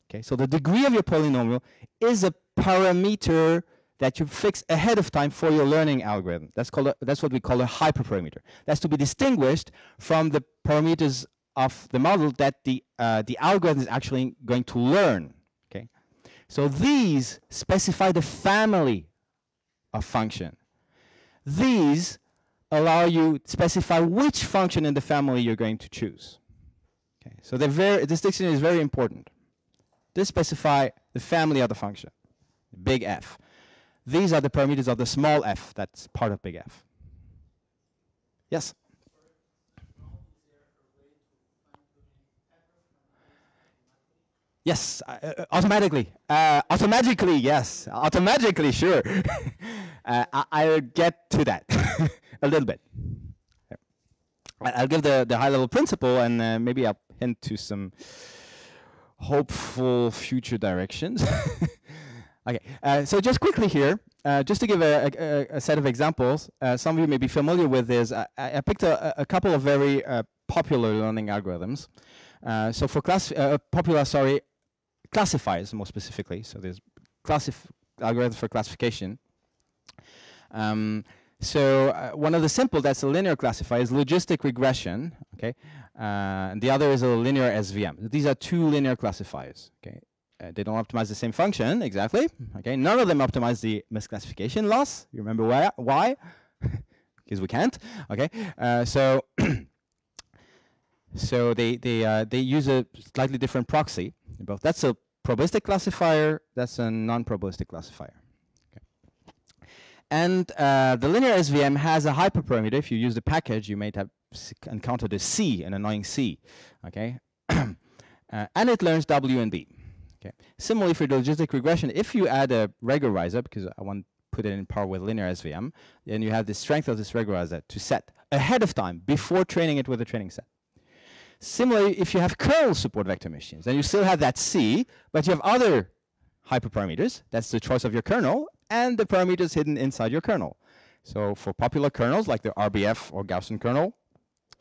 [SPEAKER 1] Okay, so the degree of your polynomial is a parameter that you fix ahead of time for your learning algorithm. That's what we call a hyperparameter. That's to be distinguished from the parameters of the model that the algorithm is actually going to learn. Okay, so these specify the family of function. These allow you to specify which function in the family you're going to choose. Okay, so this distinction is very important. This specify the family of the function, big F. These are the parameters of the small f that's part of big F. Yes? Yes, automatically. Automatically, yes. Automatically, sure. I'll get to that a little bit. I'll give the high-level principle, and maybe I'll hint to some hopeful future directions. Okay, so just quickly here, just to give a set of examples, some of you may be familiar with this. I picked a couple of very popular learning algorithms. So for classifiers more specifically. So there's algorithms for classification. So one of the simple, that's a linear classifier, is logistic regression. Okay, and the other is a linear SVM. These are two linear classifiers. Okay, they don't optimize the same function exactly. Okay, none of them optimize the misclassification loss. You remember why? Because we can't. Okay, so so they use a slightly different proxy. Both. That's a probabilistic classifier. That's a non-probabilistic classifier. And the linear SVM has a hyperparameter. If you use the package, you may have encountered a C, an annoying C. Okay, and it learns W and B. Okay. Similarly, for logistic regression, if you add a regularizer, because I want to put it in par with linear SVM, then you have the strength of this regularizer to set ahead of time before training it with a training set. Similarly, if you have kernel support vector machines, then you still have that C, but you have other hyperparameters. That's the choice of your kernel and the parameters hidden inside your kernel. So for popular kernels like the RBF or Gaussian kernel,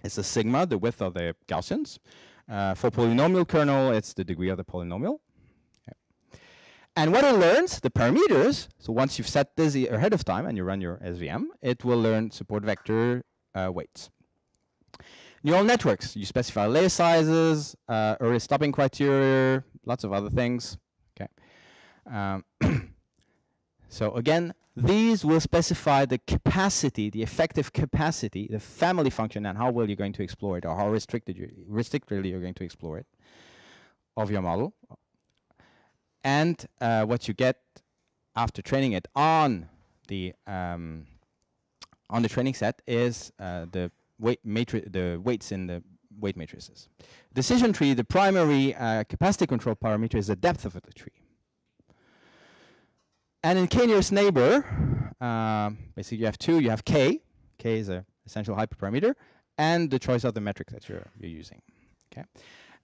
[SPEAKER 1] It's the sigma, the width of the Gaussians. For polynomial kernel, it's the degree of the polynomial. Okay. And what it learns, the parameters, so once you've set this ahead of time and you run your SVM, it will learn support vector weights. Neural networks, you specify layer sizes, early stopping criteria, lots of other things. Okay. So again, these will specify the capacity, the effective capacity, the family function, and how well you're going to explore it, or how restrictedly you're going to explore it of your model. And what you get after training it on the training set is the weights in the weight matrices. Decision tree, the primary capacity control parameter is the depth of the tree. And in k-nearest neighbor, basically you have two. You have k. K is an essential hyperparameter, and the choice of the metric that you're using. Okay.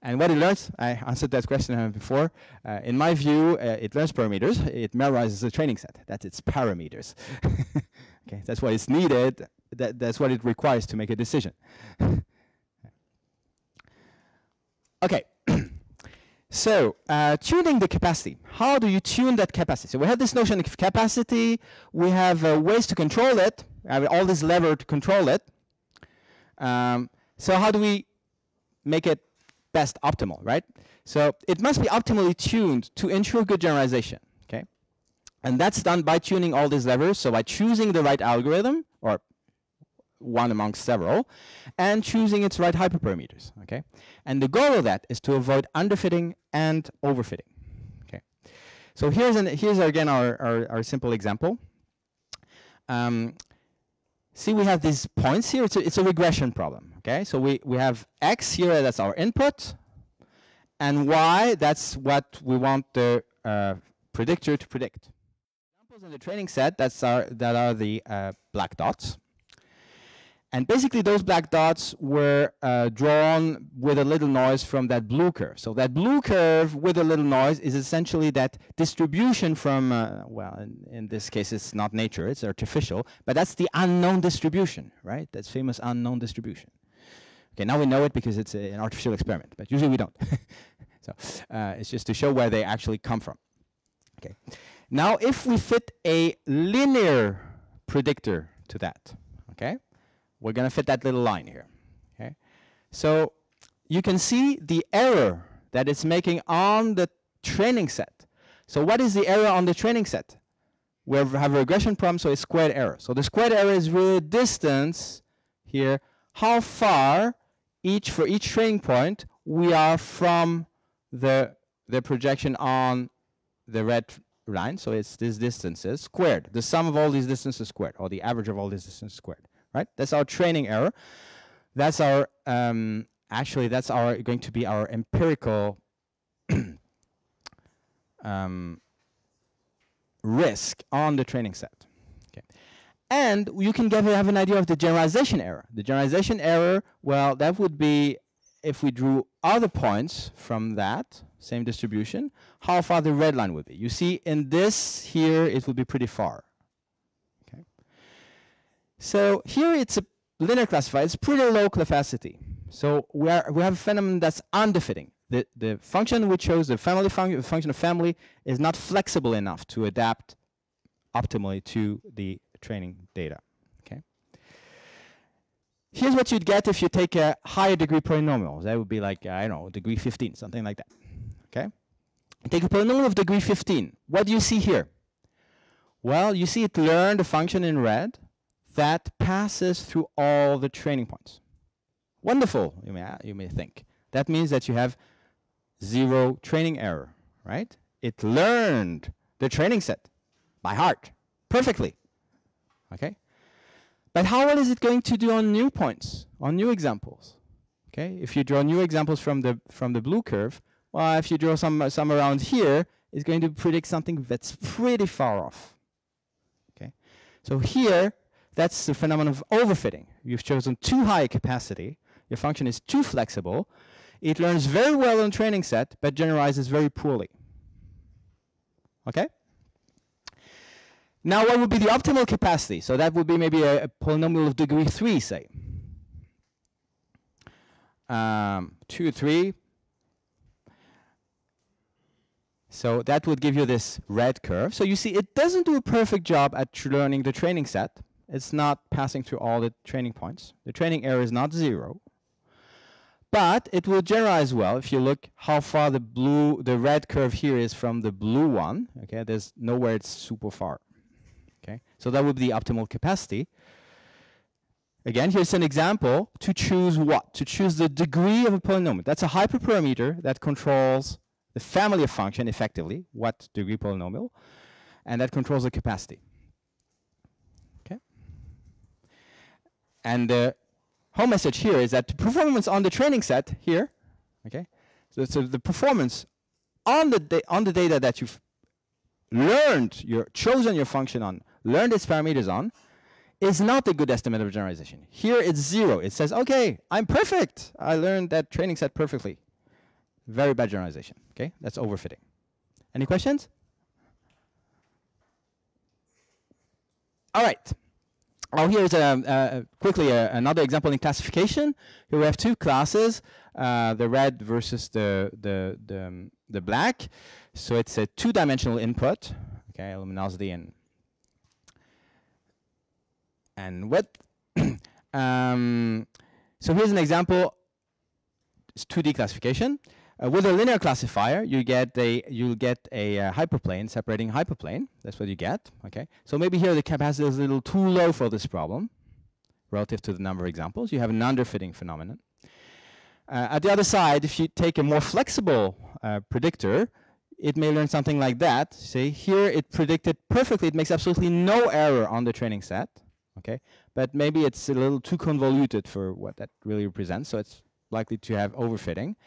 [SPEAKER 1] And what it learns, I answered that question before. In my view, it learns parameters. It memorizes the training set. That's its parameters. Okay, that's what is needed. That's what it requires to make a decision. Okay. So, tuning the capacity. How do you tune that capacity? So we have this notion of capacity. We have ways to control it. We have all this lever to control it. So how do we make it best optimal, right? So it must be optimally tuned to ensure good generalization, okay? And that's done by tuning all these levers. So by choosing the right algorithm, or one amongst several, and choosing its right hyperparameters, okay? And the goal of that is to avoid underfitting and overfitting, okay? So here's again our simple example. See, we have these points here. It's a regression problem, okay? So we have x here, that's our input, and y, that's what we want the predictor to predict. Examples in the training set, that are the black dots. And basically, those black dots were drawn with a little noise from that blue curve. So that blue curve with a little noise is essentially that distribution from, well, in this case, it's not nature, it's artificial, but that's the unknown distribution, right? That's famous unknown distribution. Okay, now we know it because it's an artificial experiment, but usually we don't. So it's just to show where they actually come from. Okay. Now, if we fit a linear predictor to that, okay? We're going to fit that little line here. Okay, so you can see the error that it's making on the training set. So what is the error on the training set? We have a regression problem, so it's squared error. So the squared error is really distance here, how far for each training point we are from the projection on the red line. So it's these distances squared. The sum of all these distances squared, or the average of all these distances squared. Right? That's our training error. That's our actually that's going to be our empirical risk on the training set. Okay. And you can have an idea of the generalization error. The generalization error, well, that would be if we drew other points from that same distribution, how far the red line would be. You see, in this here, it would be pretty far. So here it's a linear classifier. It's pretty low capacity. So we have a phenomenon that's underfitting. The function we chose, the function of family, is not flexible enough to adapt optimally to the training data. Okay. Here's what you'd get if you take a higher degree polynomial. That would be like, I don't know, degree 15, something like that. Okay. Take a polynomial of degree 15. What do you see here? Well, you see it learned a function in red that passes through all the training points. Wonderful, you may think. That means that you have zero training error, right? It learned the training set by heart, perfectly, okay? But how well is it going to do on new points, on new examples? Okay, if you draw new examples from the blue curve, well, if you draw some around here, it's going to predict something that's pretty far off, okay? So here, that's the phenomenon of overfitting. You've chosen too high a capacity. Your function is too flexible. It learns very well on training set, but generalizes very poorly. Okay? Now, what would be the optimal capacity? So that would be maybe a polynomial of degree 3, say. 2, 3. So that would give you this red curve. So you see, it doesn't do a perfect job at learning the training set. It's not passing through all the training points. The training error is not 0. But it will generalize well if you look how far the red curve here is from the blue one. Okay, there's nowhere it's super far. Okay, so that would be the optimal capacity. Again, here's an example to choose what? To choose the degree of a polynomial. That's a hyperparameter that controls the family of function effectively, what degree polynomial, and that controls the capacity. Okay. And the home message here is that the performance on the training set here, okay, so the performance on the data that you've learned, chosen your function on, learned its parameters on, is not a good estimate of generalization. Here it's 0. It says, okay, I'm perfect. I learned that training set perfectly. Very bad generalization. Okay, that's overfitting. Any questions? All right. Oh, here's quickly another example in classification. Here we have 2 classes, the red versus the black. So it's a 2-dimensional input. Okay, luminosity and width. So here's an example. It's 2D classification. With a linear classifier, you'll get a hyperplane separating hyperplane. That's what you get. Okay. So maybe here the capacity is a little too low for this problem, relative to the number of examples. You have an underfitting phenomenon. At the other side, if you take a more flexible predictor, it may learn something like that. See, here it predicted perfectly. It makes absolutely no error on the training set. Okay, but maybe it's a little too convoluted for what that really represents. So it's likely to have overfitting.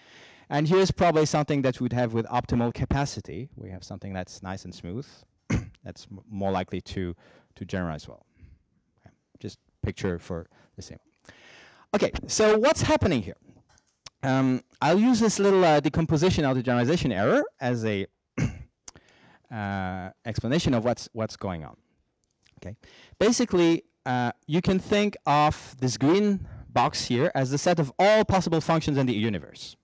[SPEAKER 1] And here's probably something that we'd have with optimal capacity. We have something that's nice and smooth. That's more likely to generalize well. Okay. Just picture for the same. Okay, so what's happening here? I'll use this little decomposition of the generalization error as a explanation of what's going on. Okay, basically, you can think of this green box here as the set of all possible functions in the universe.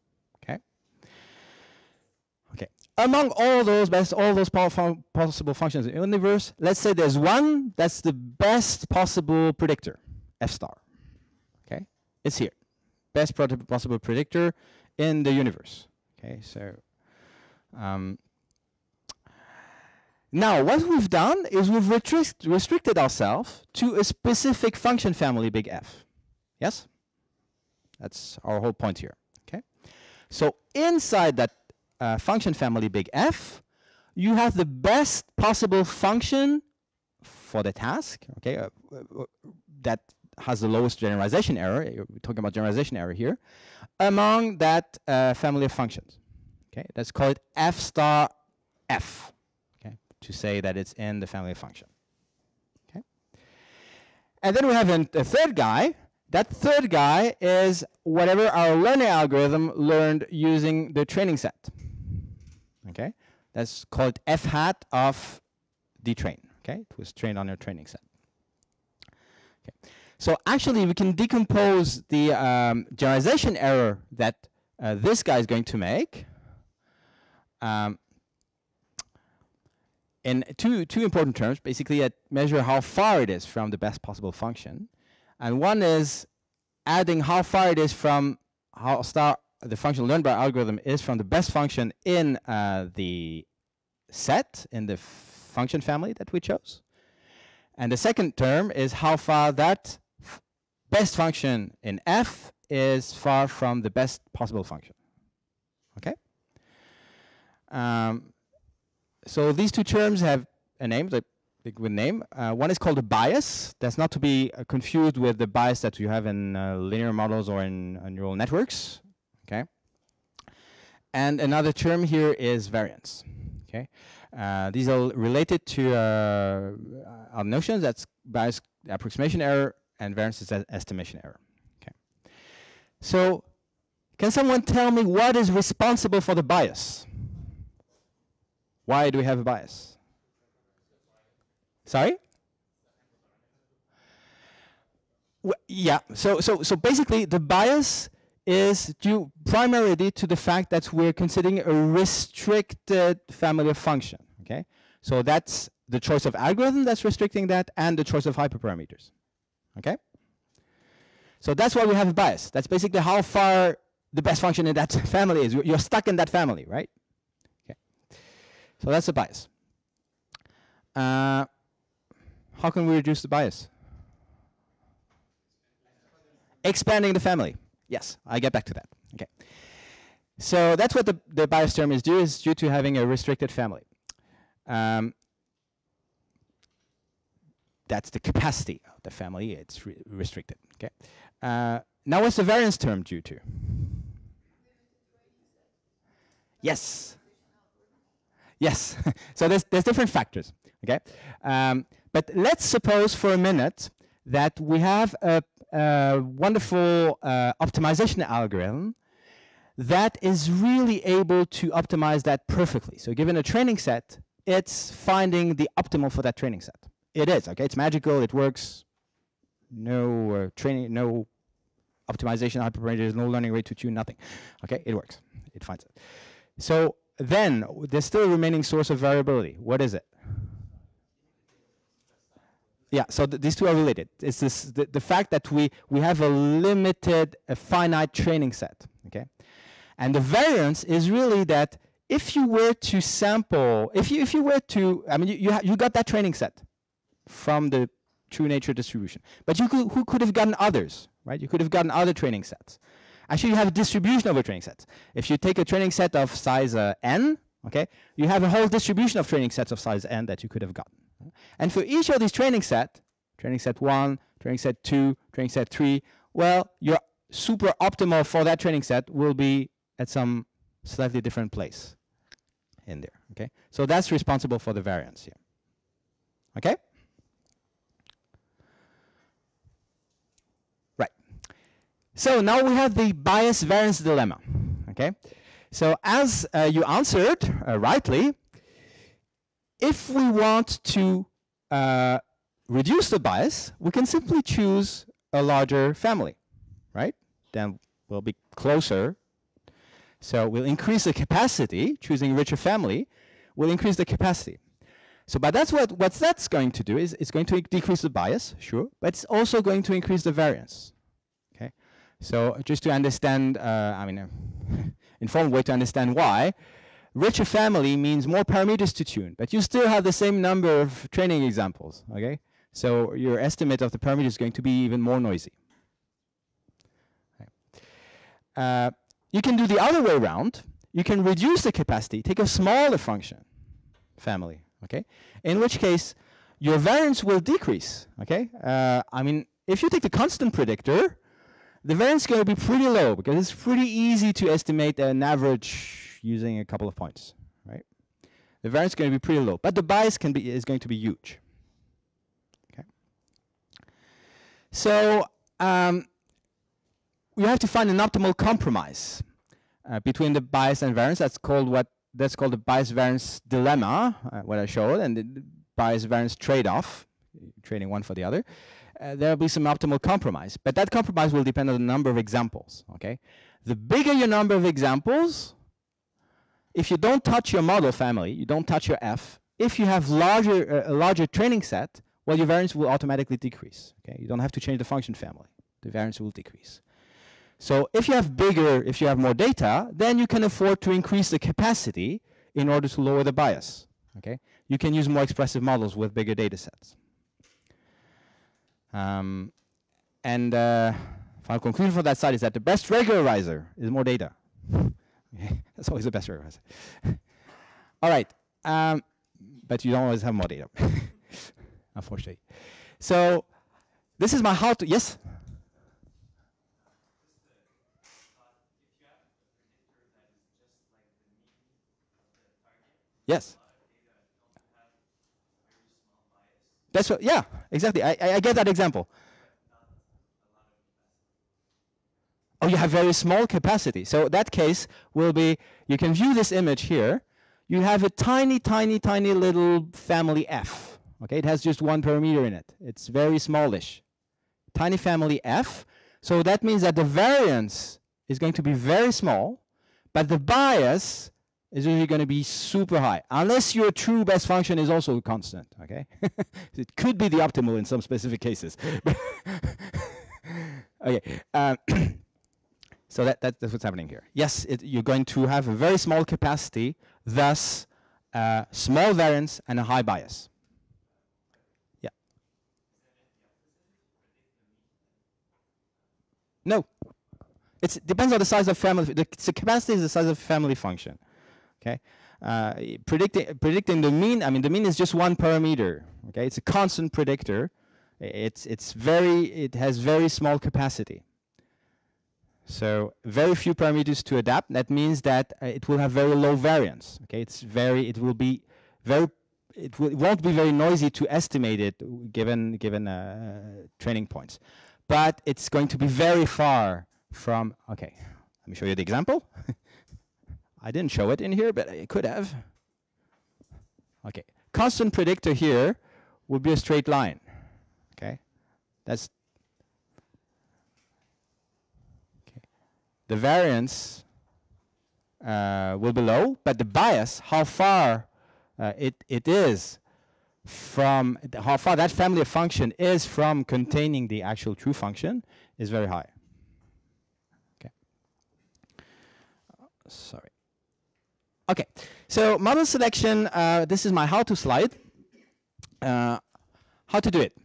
[SPEAKER 1] Among all those possible functions in the universe, let's say there's one that's the best possible predictor, f star. Okay, it's here, best possible predictor in the universe. Okay, so now what we've done is we've restricted ourselves to a specific function family, big F. Yes, that's our whole point here. Okay, so inside that function family big F, you have the best possible function for the task, okay, that has the lowest generalization error. We're talking about generalization error here, among that family of functions. Okay, let's call it f star f, okay, to say that it's in the family of function. Okay, and then we have a third guy. That third guy is whatever our learning algorithm learned using the training set. Okay, that's called f hat of the train. Okay, it was trained on your training set. Okay, so actually we can decompose the generalization error that this guy is going to make in two important terms, basically that measure how far it is from the best possible function, and one is adding how far it is from how the function learned by our algorithm is from the best function in the set, in the function family that we chose. And the second term is how far that best function in F is far from the best possible function. Okay? So these two terms have a name, like with name. One is called a bias. That's not to be confused with the bias that you have in linear models or in neural networks. Okay, and another term here is variance. Okay, these are related to our notions. That's bias approximation error, and variance is estimation error. Okay, so can someone tell me what is responsible for the bias? Why do we have a bias? Sorry? Yeah. So basically, the bias is due primarily to the fact that we're considering a restricted family of function. Okay, so that's the choice of algorithm that's restricting that, and the choice of hyperparameters. Okay, so that's why we have a bias. That's basically how far the best function in that family is. You're stuck in that family, right? Okay, so that's a bias. How can we reduce the bias? Expanding the family. Yes, I get back to that. Okay. So that's what the bias term is due to having a restricted family. That's the capacity of the family. It's restricted. Okay. Now what's the variance term due to? Yes. Yes. So there's different factors. Okay. But let's suppose for a minute that we have a wonderful optimization algorithm that is really able to optimize that perfectly. So given a training set, it's finding the optimal for that training set. It is, okay? It's magical, it works. No training, no optimization, hyperparameters, no learning rate to tune, nothing. Okay, it works, it finds it. So then, there's still a remaining source of variability. What is it? Yeah, so these two are related. It's this, the fact that we have a limited, a finite training set, okay? And the variance is really that if you were to sample, if you were to, I mean, you got that training set from the true nature distribution, but who could have gotten others, right? You could have gotten other training sets. Actually, you have a distribution of training sets. If you take a training set of size n, okay, you have a whole distribution of training sets of size n that you could have gotten. And for each of these training set 1, training set 2, training set 3, well, your super optimal for that training set will be at some slightly different place in there, okay? So that's responsible for the variance here, okay? Right. So now we have the bias variance dilemma, okay? So as you answered rightly, if we want to reduce the bias, we can simply choose a larger family, right? Then we'll be closer. So we'll increase the capacity. Choosing a richer family will increase the capacity. So, but that's what that's going to do is it's going to decrease the bias, sure, but it's also going to increase the variance. Okay. So just to understand, I mean, informed way to understand why. Richer family means more parameters to tune, but you still have the same number of training examples, okay? So your estimate of the parameter is going to be even more noisy. Okay. You can do the other way around. You can reduce the capacity, take a smaller function family, okay? In which case, your variance will decrease, okay? I mean, if you take the constant predictor, the variance is going to be pretty low because it's pretty easy to estimate an average using a couple of points, right? The variance is going to be pretty low, but the bias is going to be huge. Okay. So we have to find an optimal compromise between the bias and variance. That's called the bias variance dilemma, what I showed, and the bias variance trade-off, trading one for the other. There will be some optimal compromise, but that compromise will depend on the number of examples. Okay, the bigger your number of examples, if you don't touch your model family, you don't touch your F, if you have a larger training set, well, your variance will automatically decrease. Okay, you don't have to change the function family. The variance will decrease. So if you have more data, then you can afford to increase the capacity in order to lower the bias. Okay, you can use more expressive models with bigger data sets. And final conclusion for that side is that the best regularizer is more data. Okay. That's always the best regularizer. All right, but you don't always have more data, unfortunately. So this is my how to, yes? Yes. That's what, yeah, exactly. I get that example. Oh, you have very small capacity. So that case will be, you can view this image here. You have a tiny, tiny, tiny little family F. Okay, it has just one parameter in it. It's very smallish. Tiny family F. So that means that the variance is going to be very small, but the bias is usually going to be super high, unless your true best function is also constant, okay? It could be the optimal in some specific cases. Okay, so that's what's happening here. Yes, you're going to have a very small capacity, thus small variance and a high bias. Yeah. No. It depends on the size of family. The capacity is the size of family function. Okay, predicting the mean. I mean, the mean is just one parameter. Okay, it's a constant predictor. It has very small capacity. So very few parameters to adapt. That means that it will have very low variance. Okay, it won't be very noisy to estimate it given training points, but it's going to be very far from. Okay, let me show you the example. I didn't show it in here, but I could have. Okay, constant predictor here would be a straight line. Okay, that's okay. The variance will be low, but the bias, how far it is from, how far that family of function is from containing the actual true function, is very high. Okay. Sorry. Okay, so model selection, this is my how-to slide. How to do it.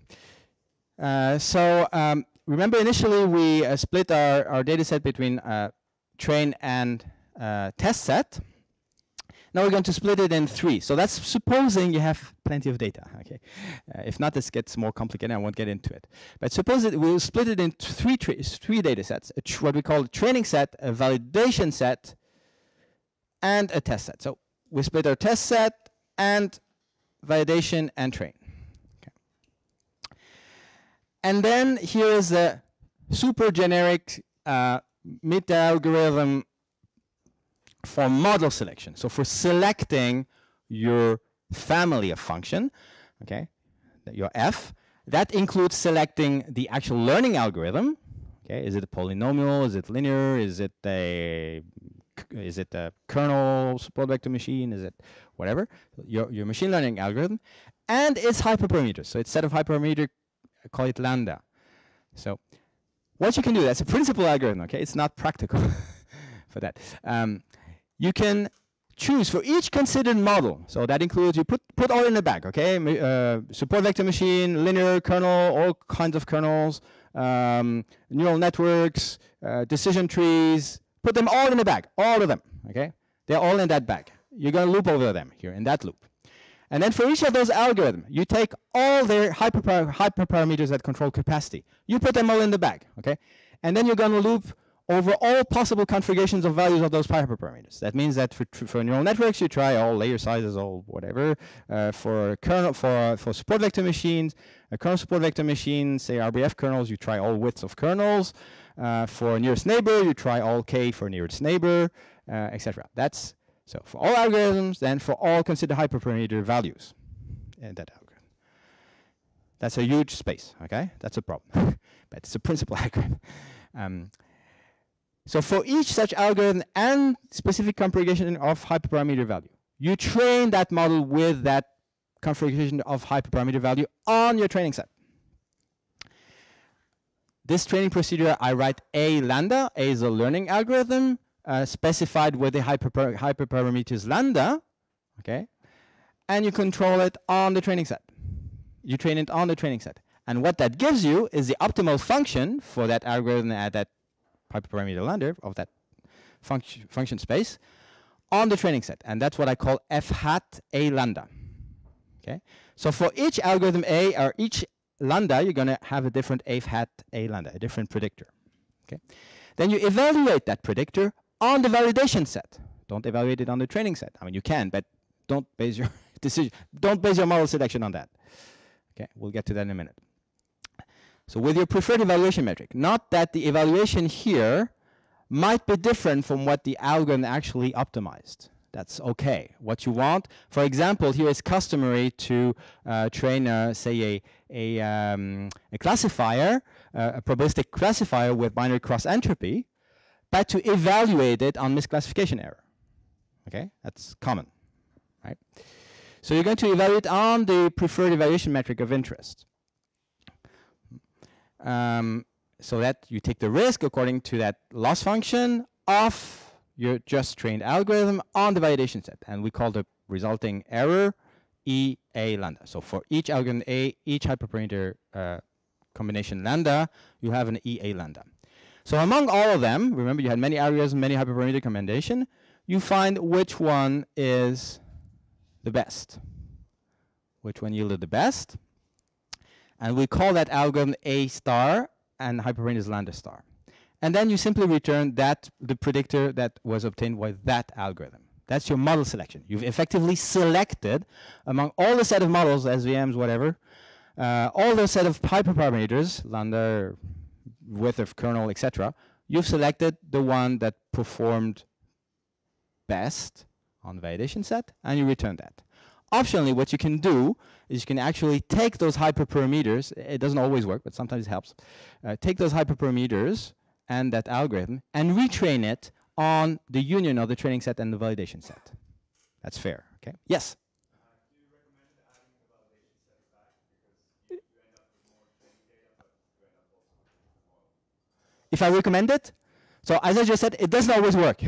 [SPEAKER 1] Remember initially we split our data set between train and test set. Now we're going to split it in 3. So that's supposing you have plenty of data. Okay, if not, this gets more complicated. I won't get into it. But suppose we'll split it into 3 data sets. What we call a training set, a validation set, and a test set. So we split our test set and validation and train. Okay. And then here is the super generic meta algorithm for model selection. So for selecting your family of function, okay, your F, that includes selecting the actual learning algorithm. Okay, is it a polynomial? Is it linear? Is it a kernel support vector machine? Is it whatever? Your machine learning algorithm, and its hyperparameters. So it's set of hyperparameter, call it lambda. So what you can do, that's a principal algorithm, okay? It's not practical for that. You can choose for each considered model. So that includes, you put all in a bag, okay? Support vector machine, linear, kernel, all kinds of kernels, neural networks, decision trees. Put them all in a bag, all of them, okay? They're all in that bag. You're going to loop over them here in that loop. And then for each of those algorithms, you take all their hyperparameters that control capacity. You put them all in the bag, okay? And then you're going to loop over all possible configurations of values of those hyperparameters. That means that for neural networks, you try all layer sizes, all whatever. For kernel, for support vector machines, kernel support vector machines, say RBF kernels, you try all widths of kernels. For nearest neighbor, you try all k for nearest neighbor, etc. That's so for all algorithms, then for all considered hyperparameter values in that algorithm. That's a huge space, okay? That's a problem, but it's a principal algorithm. So for each such algorithm and specific configuration of hyperparameter value, you train that model with that configuration of hyperparameter value on your training set. This training procedure, I write A lambda. A is a learning algorithm specified with the hyperparameters lambda, okay? And you control it on the training set. You train it on the training set. And what that gives you is the optimal function for that algorithm at that hyperparameter lambda of that function space on the training set. And that's what I call F hat A lambda, okay? So for each algorithm A or each lambda, you're going to have a different F hat A lambda, a different predictor. Okay. Then you evaluate that predictor on the validation set. Don't evaluate it on the training set. I mean, you can, but don't base your decision. Don't base your model selection on that. Okay, we'll get to that in a minute. So with your preferred evaluation metric, not that the evaluation here might be different from what the algorithm actually optimized. That's okay. What you want, for example, here is customary to train, say, a classifier, a probabilistic classifier with binary cross entropy. but to evaluate it on misclassification error. Okay, that's common, right? So you're going to evaluate on the preferred evaluation metric of interest. So that you take the risk according to that loss function of your just trained algorithm on the validation set, and we call the resulting error EA lambda. So for each algorithm A, each hyperparameter combination lambda, you have an EA lambda. So among all of them, remember you had many algorithms, many hyperparameter combination, you find which one is the best, which one yielded the best, and we call that algorithm A star and hyperparameter is lambda star. And then you simply return that the predictor that was obtained with that algorithm. That's your model selection. You've effectively selected among all the set of models, SVMs, whatever, all the set of hyperparameters, lambda, width of kernel, etc. You've selected the one that performed best on the validation set, and you return that. Optionally, what you can do is you can actually take those hyperparameters. It doesn't always work, but sometimes it helps. Take those hyperparameters and that algorithm and retrain it on the union of the training set and the validation set. That's fair, okay? Yes?
[SPEAKER 2] Do you recommend adding the validation set back because you end up with more training data, but you end up also with more?
[SPEAKER 1] If I recommend it? So as I just said, it doesn't always work.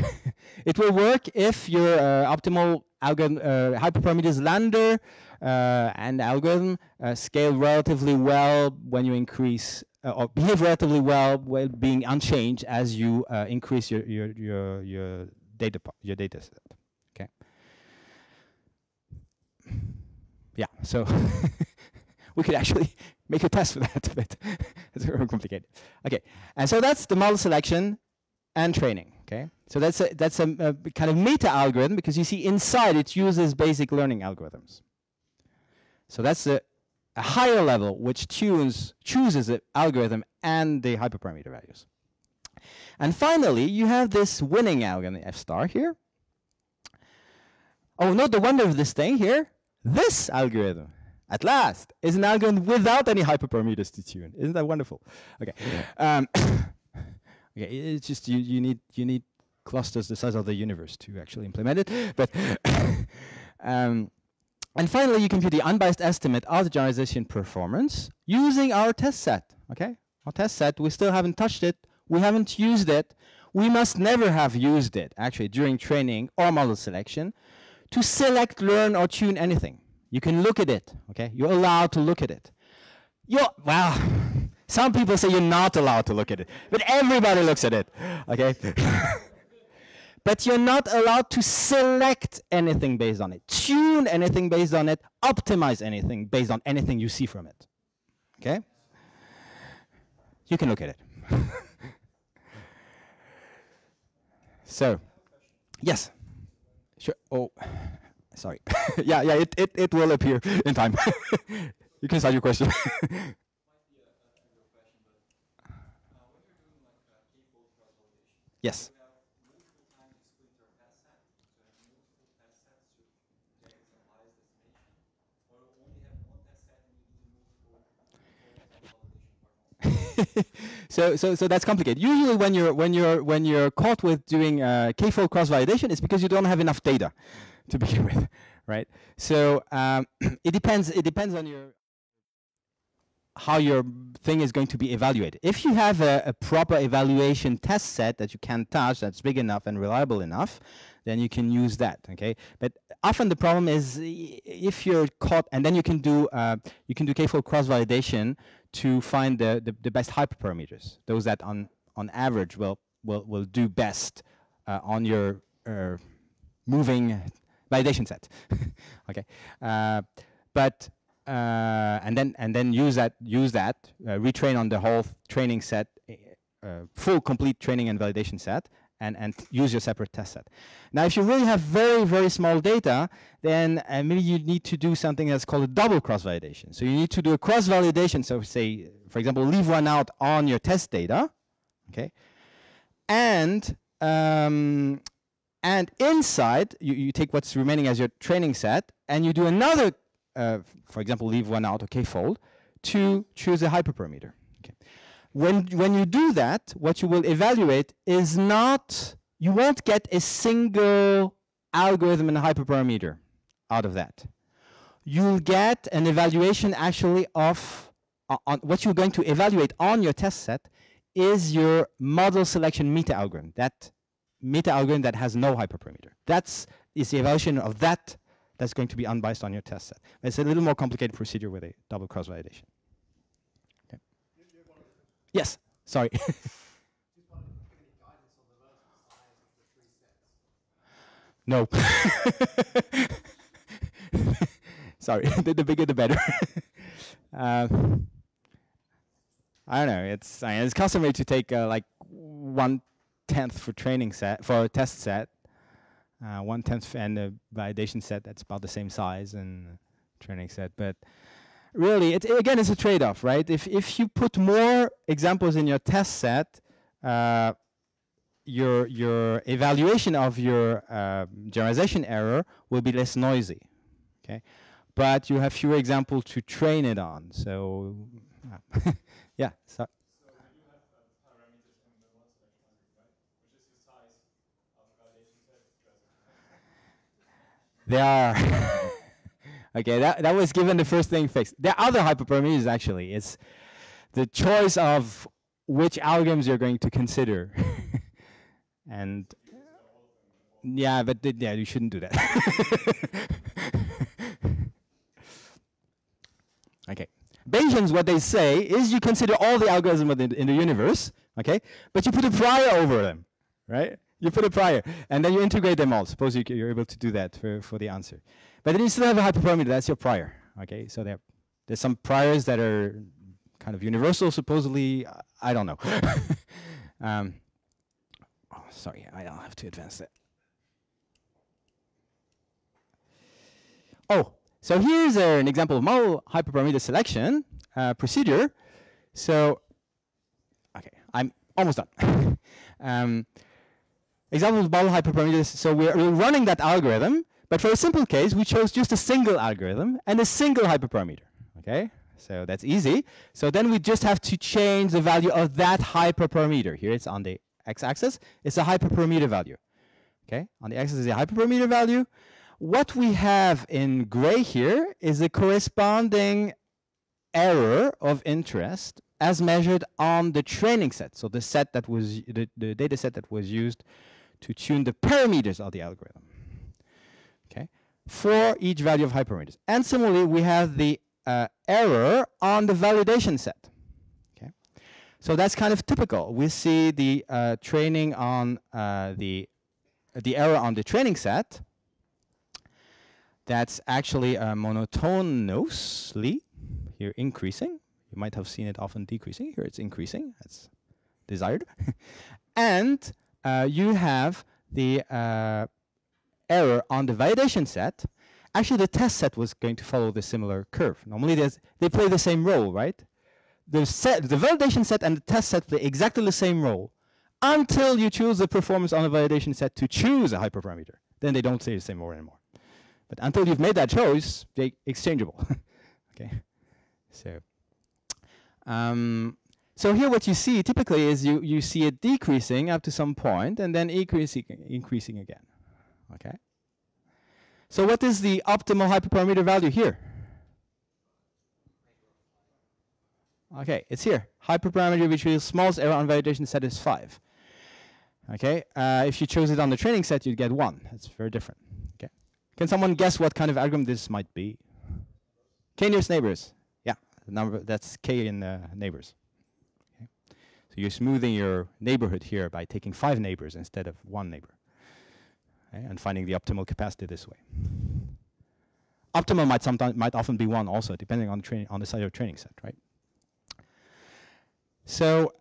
[SPEAKER 1] It will work if your optimal algorithm, hyperparameters lambda and algorithm scale relatively well when you increase or behave relatively well while being unchanged as you increase your data set. Okay. Yeah. So we could actually make a test for that, but it's very complicated. Okay. And so that's the model selection and training. Okay. So that's a kind of meta algorithm because you see inside it uses basic learning algorithms. So that's a higher level which chooses the algorithm and the hyperparameter values. And finally, you have this winning algorithm F star here. Oh, note the wonder of this thing here. This algorithm, at last, is an algorithm without any hyperparameters to tune. Isn't that wonderful? Okay. Okay, it's just you need clusters the size of the universe to actually implement it. But and finally, you compute the unbiased estimate of the generalization performance using our test set. Okay, our test set. We still haven't touched it. We haven't used it. We must never have used it actually during training or model selection to select, learn, or tune anything. You can look at it. Okay, you're allowed to look at it. Well, some people say you're not allowed to look at it, but everybody looks at it. Okay. But you're not allowed to select anything based on it, tune anything based on it, optimize anything based on anything you see from it. Okay? You can look at it. So, yes. Sure. Oh, sorry. yeah, it will appear in time. You can start your question. Yes. So that's complicated. Usually, when you're caught with doing k-fold cross validation, it's because you don't have enough data to begin with, right? So it depends on how your thing is going to be evaluated. If you have a proper evaluation test set that you can touch, that's big enough and reliable enough, then you can use that. Okay, but often the problem is if you're caught, and then you can do k-fold cross validation to find the best hyperparameters, those that on average will do best on your moving validation set. Okay, but and then use that retrain on the whole training set, full complete training and validation set, and use your separate test set. Now, if you really have very, very small data, then maybe you need to do something that's called a double cross-validation. So you need to do a cross-validation. So say, for example, leave one out on your test data, okay? And inside, you take what's remaining as your training set, and you do another, for example, leave one out, or k-fold, to choose a hyperparameter. Okay. When you do that, what you will evaluate is not, you won't get a single algorithm and hyperparameter out of that. You'll get an evaluation actually of, on what you're going to evaluate on your test set is your model selection meta algorithm, that meta algorithm that has no hyperparameter. That's is the evaluation of that that's going to be unbiased on your test set. It's a little more complicated procedure with a double cross validation. Okay. Yes, sorry. No. Sorry, the bigger the better. I don't know. It's customary to take like 1/10 for training set for a test set, 1/10 and a validation set that's about the same size and training set. But really, again, it's a trade-off, right? If you put more examples in your test set, your evaluation of your generalization error will be less noisy, okay? But you have fewer examples to train it on. So, yeah. So
[SPEAKER 2] you do have parameters in the model selection algorithm, right? Which is the size of the validation set to
[SPEAKER 1] they are. Okay, that was given the first thing fixed. There are other hyperparameters actually. It's the choice of which algorithms you're going to consider. And yeah, but yeah, you shouldn't do that. Okay. Bayesians, what they say is you consider all the algorithms in the universe, okay? But you put a prior over them, right? You put a prior, and then you integrate them all. Suppose you're able to do that for the answer. But then you still have a hyperparameter, that's your prior, okay? So there's some priors that are kind of universal, supposedly, I don't know. Oh, sorry, I'll have to advance that. Oh, so here's an example of model hyperparameter selection procedure. So, okay, I'm almost done. Example of model hyperparameters. So we're running that algorithm, but for a simple case, we chose just a single algorithm and a single hyperparameter. Okay, so that's easy. So then we just have to change the value of that hyperparameter. Here it's on the x-axis. It's a hyperparameter value. Okay, on the x-axis is a hyperparameter value. What we have in gray here is a corresponding error of interest as measured on the training set. So the set that was the data set that was used to tune the parameters of the algorithm. Okay, for each value of hyperparameters. And similarly, we have the error on the validation set. Okay, so that's kind of typical. We see the training on the error on the training set. That's actually monotonously here increasing. You might have seen it often decreasing. Here it's increasing. That's desired. And you have the error on the validation set. Actually, the test set was going to follow the similar curve. Normally, they play the same role, right? The validation set and the test set play exactly the same role until you choose the performance on the validation set to choose a hyperparameter. Then they don't play the same role anymore. But until you've made that choice, they're exchangeable. Okay, so so here what you see typically is you see it decreasing up to some point and then increasing again. Okay. So what is the optimal hyperparameter value here? Okay, it's here. Hyperparameter which is smallest error on validation set is 5. Okay, if you chose it on the training set, you'd get 1. That's very different. Okay. Can someone guess what kind of algorithm this might be? K nearest neighbors. Yeah, the number that's K in the neighbors. Okay. So you're smoothing your neighborhood here by taking 5 neighbors instead of 1 neighbor. Okay, and finding the optimal capacity this way. Optimal might often be 1 also, depending on the size of the training set, right? So,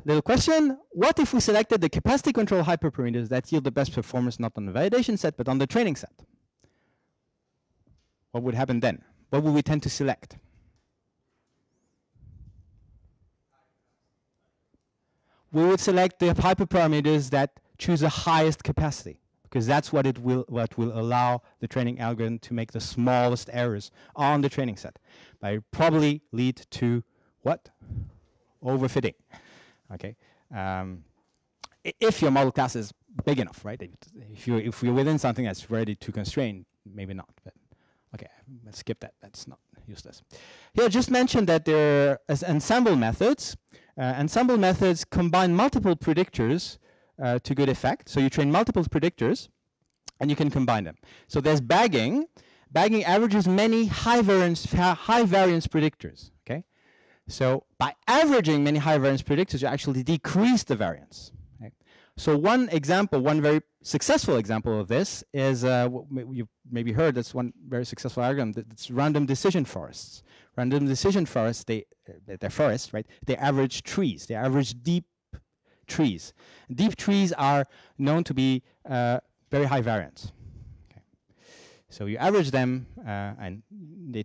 [SPEAKER 1] little question, what if we selected the capacity control hyperparameters that yield the best performance not on the validation set, but on the training set? What would happen then? What would we tend to select? We would select the hyperparameters that choose the highest capacity, because that's what will allow the training algorithm to make the smallest errors on the training set. By probably lead to what? overfitting. Okay, if your model class is big enough, right? If you're within something that's ready to constrain, maybe not. But okay, let's skip that. That's not useless. Here, just mention that there are ensemble methods. Ensemble methods combine multiple predictors to good effect. So you train multiple predictors, and you can combine them. So there's bagging. Bagging averages many high variance predictors. Okay, so by averaging many high variance predictors, you actually decrease the variance. Okay? So one example, one very successful example of this is you've maybe heard. That's one very successful algorithm. That's random decision forests. Random decision forests, they're forests, right? They average trees. They average deep trees. Deep trees are known to be very high variance. Okay. So you average them, and they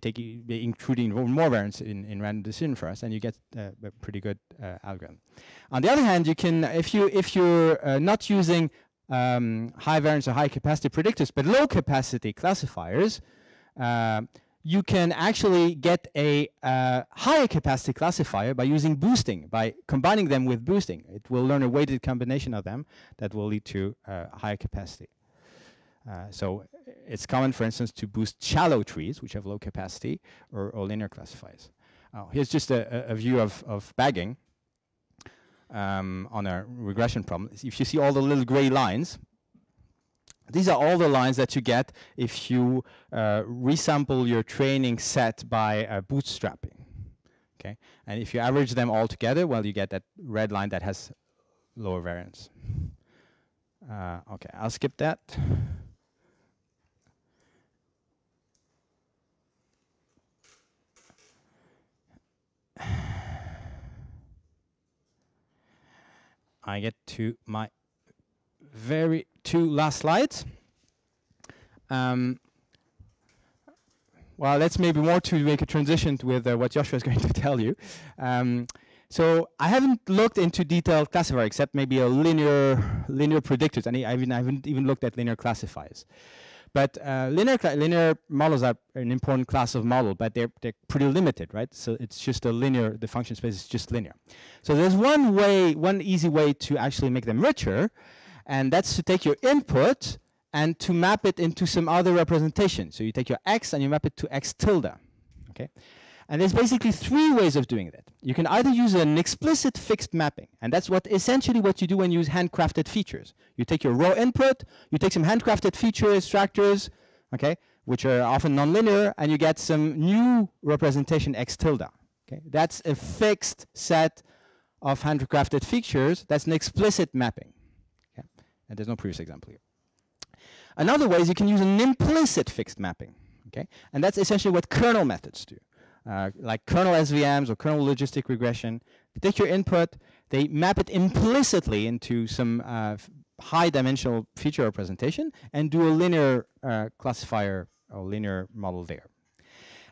[SPEAKER 1] including more variance in random decision forests, and you get a pretty good algorithm. On the other hand, you can, if you're not using high variance or high capacity predictors, but low capacity classifiers, you can actually get a higher capacity classifier by using boosting, by combining them with boosting. It will learn a weighted combination of them that will lead to higher capacity. So it's common, for instance, to boost shallow trees, which have low capacity, or linear classifiers. Here's just a view of bagging on a regression problem. If you see all the little gray lines, these are all the lines that you get if you resample your training set by bootstrapping. Okay, and if you average them all together, well, you get that red line that has lower variance. Okay, I'll skip that. I get to my two last slides. Well, that's maybe more to make a transition with what Joshua is going to tell you. So I haven't looked into detailed classifier except maybe a linear predictors, and I haven't even looked at linear classifiers. But linear models are an important class of model, but they're pretty limited, right? So it's just a linear. The function space is just linear. So there's one easy way to actually make them richer, and that's to take your input and to map it into some other representation. So you take your x and you map it to x tilde. Okay, and there's basically three ways of doing that. You can either use an explicit fixed mapping, and that's essentially what you do when you use handcrafted features. You take your raw input, you take some handcrafted feature extractors, okay, which are often nonlinear, and you get some new representation x tilde. Okay, that's a fixed set of handcrafted features. That's an explicit mapping. Okay, and there's no previous example here. Another way is you can use an implicit fixed mapping. Okay, and that's essentially what kernel methods do. Like kernel SVMs or kernel logistic regression. They take your input, they map it implicitly into some high-dimensional feature representation and do a linear classifier or linear model there.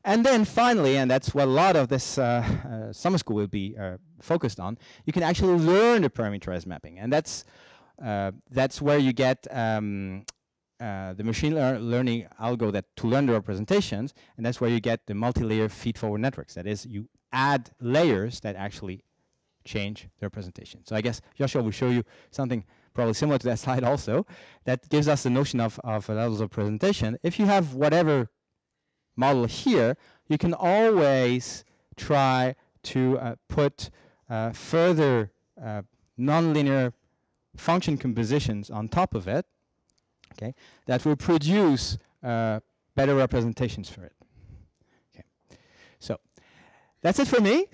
[SPEAKER 1] And then finally, and that's what a lot of this summer school will be focused on, you can actually learn the parameterized mapping. And that's where you get the machine learning algo to learn the representations, and that's where you get the multi-layer feed-forward networks. That is, you add layers that actually change the representation. So I guess Joshua will show you something probably similar to that slide also, that gives us the notion of levels of presentation. If you have whatever model here, you can always try to put further nonlinear function compositions on top of it, okay, that will produce better representations for it. Okay, so that's it for me.